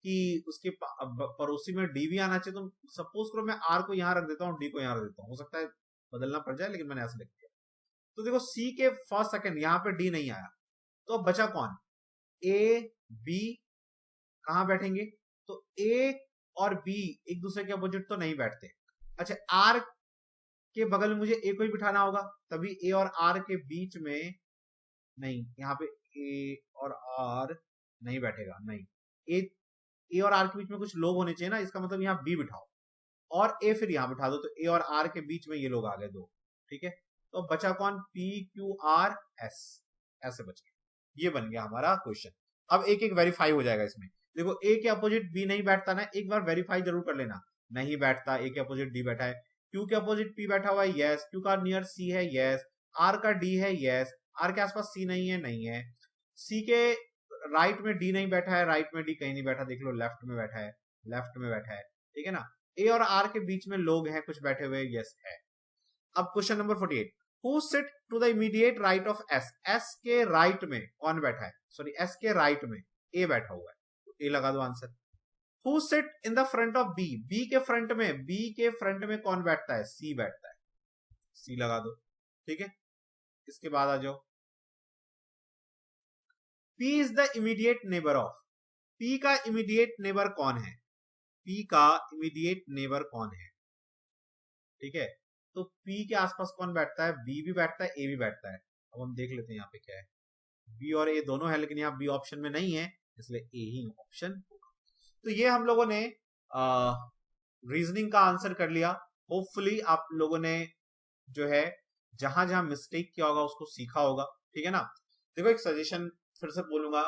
कि उसके पड़ोसी में डी भी आना चाहिए। तो सपोज करो मैं आर को यहां रख देता हूं, डी को यहां रख देता हूं, हो सकता है बदलना पड़ जाए, लेकिन मैंने ऐसे लिख दिया। तो देखो सी के फर्स्ट सेकंड यहां पे डी नहीं आया, तो अब बचा कौन, ए बी कहां बैठेंगे, तो ए और बी एक दूसरे के अपोजिट तो नहीं बैठते। अच्छा, आर के बगल में मुझे ए को ही बिठाना होगा, तभी ए और आर के बीच में नहीं, यहाँ पे ए और आर नहीं बैठेगा, नहीं, ए और आर के बीच में कुछ लोग होने चाहिए ना, इसका मतलब यहाँ बी बिठाओ और ए फिर यहाँ बिठा दो, तो ए और आर के बीच में ये लोग आ गए 2। ठीक है, तो बचा कौन, पी क्यू आर एस, ऐसे बच गया। ये बन गया हमारा क्वेश्चन। अब एक एक वेरीफाई हो जाएगा इसमें। देखो ए के अपोजिट बी नहीं बैठता ना, एक बार वेरीफाई जरूर कर लेना, नहीं बैठता, ए के अपोजिट डी बैठा है, क्यू के अपोजिट पी बैठा हुआ है, यस, क्यू का नियर सी है, यस, आर का डी है, यस, आर के आसपास सी नहीं है, नहीं है, सी के राइट में डी नहीं बैठा है, राइट में डी कहीं नहीं बैठा, देख लो लेफ्ट में बैठा है, लेफ्ट में बैठा है। ठीक है ना, ए और आर के बीच में लोग हैं कुछ बैठे हुए, यस है। अब question number 48, who sit to the immediate right of S, S के राइट में कौन बैठा है, सॉरी एस के राइट में ए बैठा हुआ है, ए लगा दो answer. Who sit in the front of B, B के फ्रंट में, बी के फ्रंट में कौन बैठता है, सी बैठता है, सी लगा दो, ठीक है। इसके बाद आ जाओ, P is the immediate neighbour of, P का इमीडिएट नेबर कौन है, P का इमीडिएट नेबर कौन है, ठीक है। तो P के आसपास कौन बैठता है, B भी बैठता है, A भी बैठता है। अब हम देख लेते हैं यहाँ पे क्या है, B और A दोनों है, लेकिन यहाँ B ऑप्शन में नहीं है, इसलिए A ही ऑप्शन होगा। तो ये हम लोगों ने रीजनिंग का आंसर कर लिया। होपफुली आप लोगों ने जो है जहां जहां मिस्टेक किया होगा उसको सीखा होगा, ठीक है ना। देखो एक सजेशन फिर से बोलूंगा,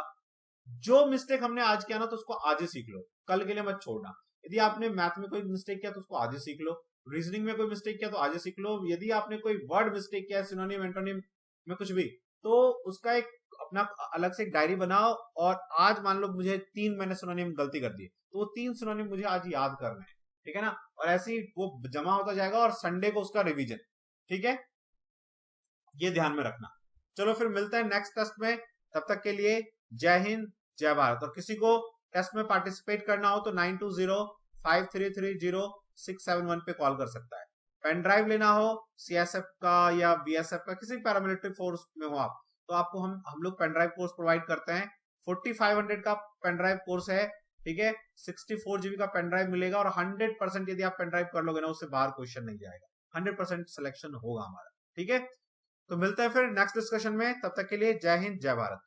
जो मिस्टेक हमने आज किया ना तो उसको आज ही सीख लो, कल के लिए मत छोड़ना। यदि आपने मैथ में कोई मिस्टेक किया तो उसको आज ही सीख लो, रीजनिंग में कोई मिस्टेक किया तो आज ही सीख लो। यदि आपने कोई वर्ड मिस्टेक किया सिनोनिम एंटोनिम में कुछ भी, तो उसका एक अपना अलग से एक डायरी बनाओ, और आज मान लो मुझे 3 मैंने सिनोनिम गलती कर दी, तो वो 3 सिनोनिम मुझे आज याद करना है, ठीक है ना। और ऐसे ही वो जमा होता जाएगा, और संडे को उसका रिवीजन, ठीक है, ये ध्यान में रखना। चलो फिर मिलते हैं नेक्स्ट टेस्ट में, तब तक के लिए जय हिंद जय भारत। और किसी को टेस्ट में पार्टिसिपेट करना हो तो 9205330671 पे कॉल कर सकता है। पेन ड्राइव लेना हो सीएसएफ का या बीएसएफ का, किसी पैरामिलिट्री फोर्स में हो आप, तो आपको हम लोग पेन ड्राइव कोर्स प्रोवाइड करते हैं। 4500 का पेन ड्राइव कोर्स है, ठीक है। 64 GB का पेन ड्राइव मिलेगा, और 100% यदि आप पेन ड्राइव कर लोगे ना, उससे बाहर क्वेश्चन नहीं जाएगा, 100% सिलेक्शन होगा हमारा, ठीक है। तो मिलते हैं फिर नेक्स्ट डिस्कशन में, तब तक के लिए जय हिंद जय भारत।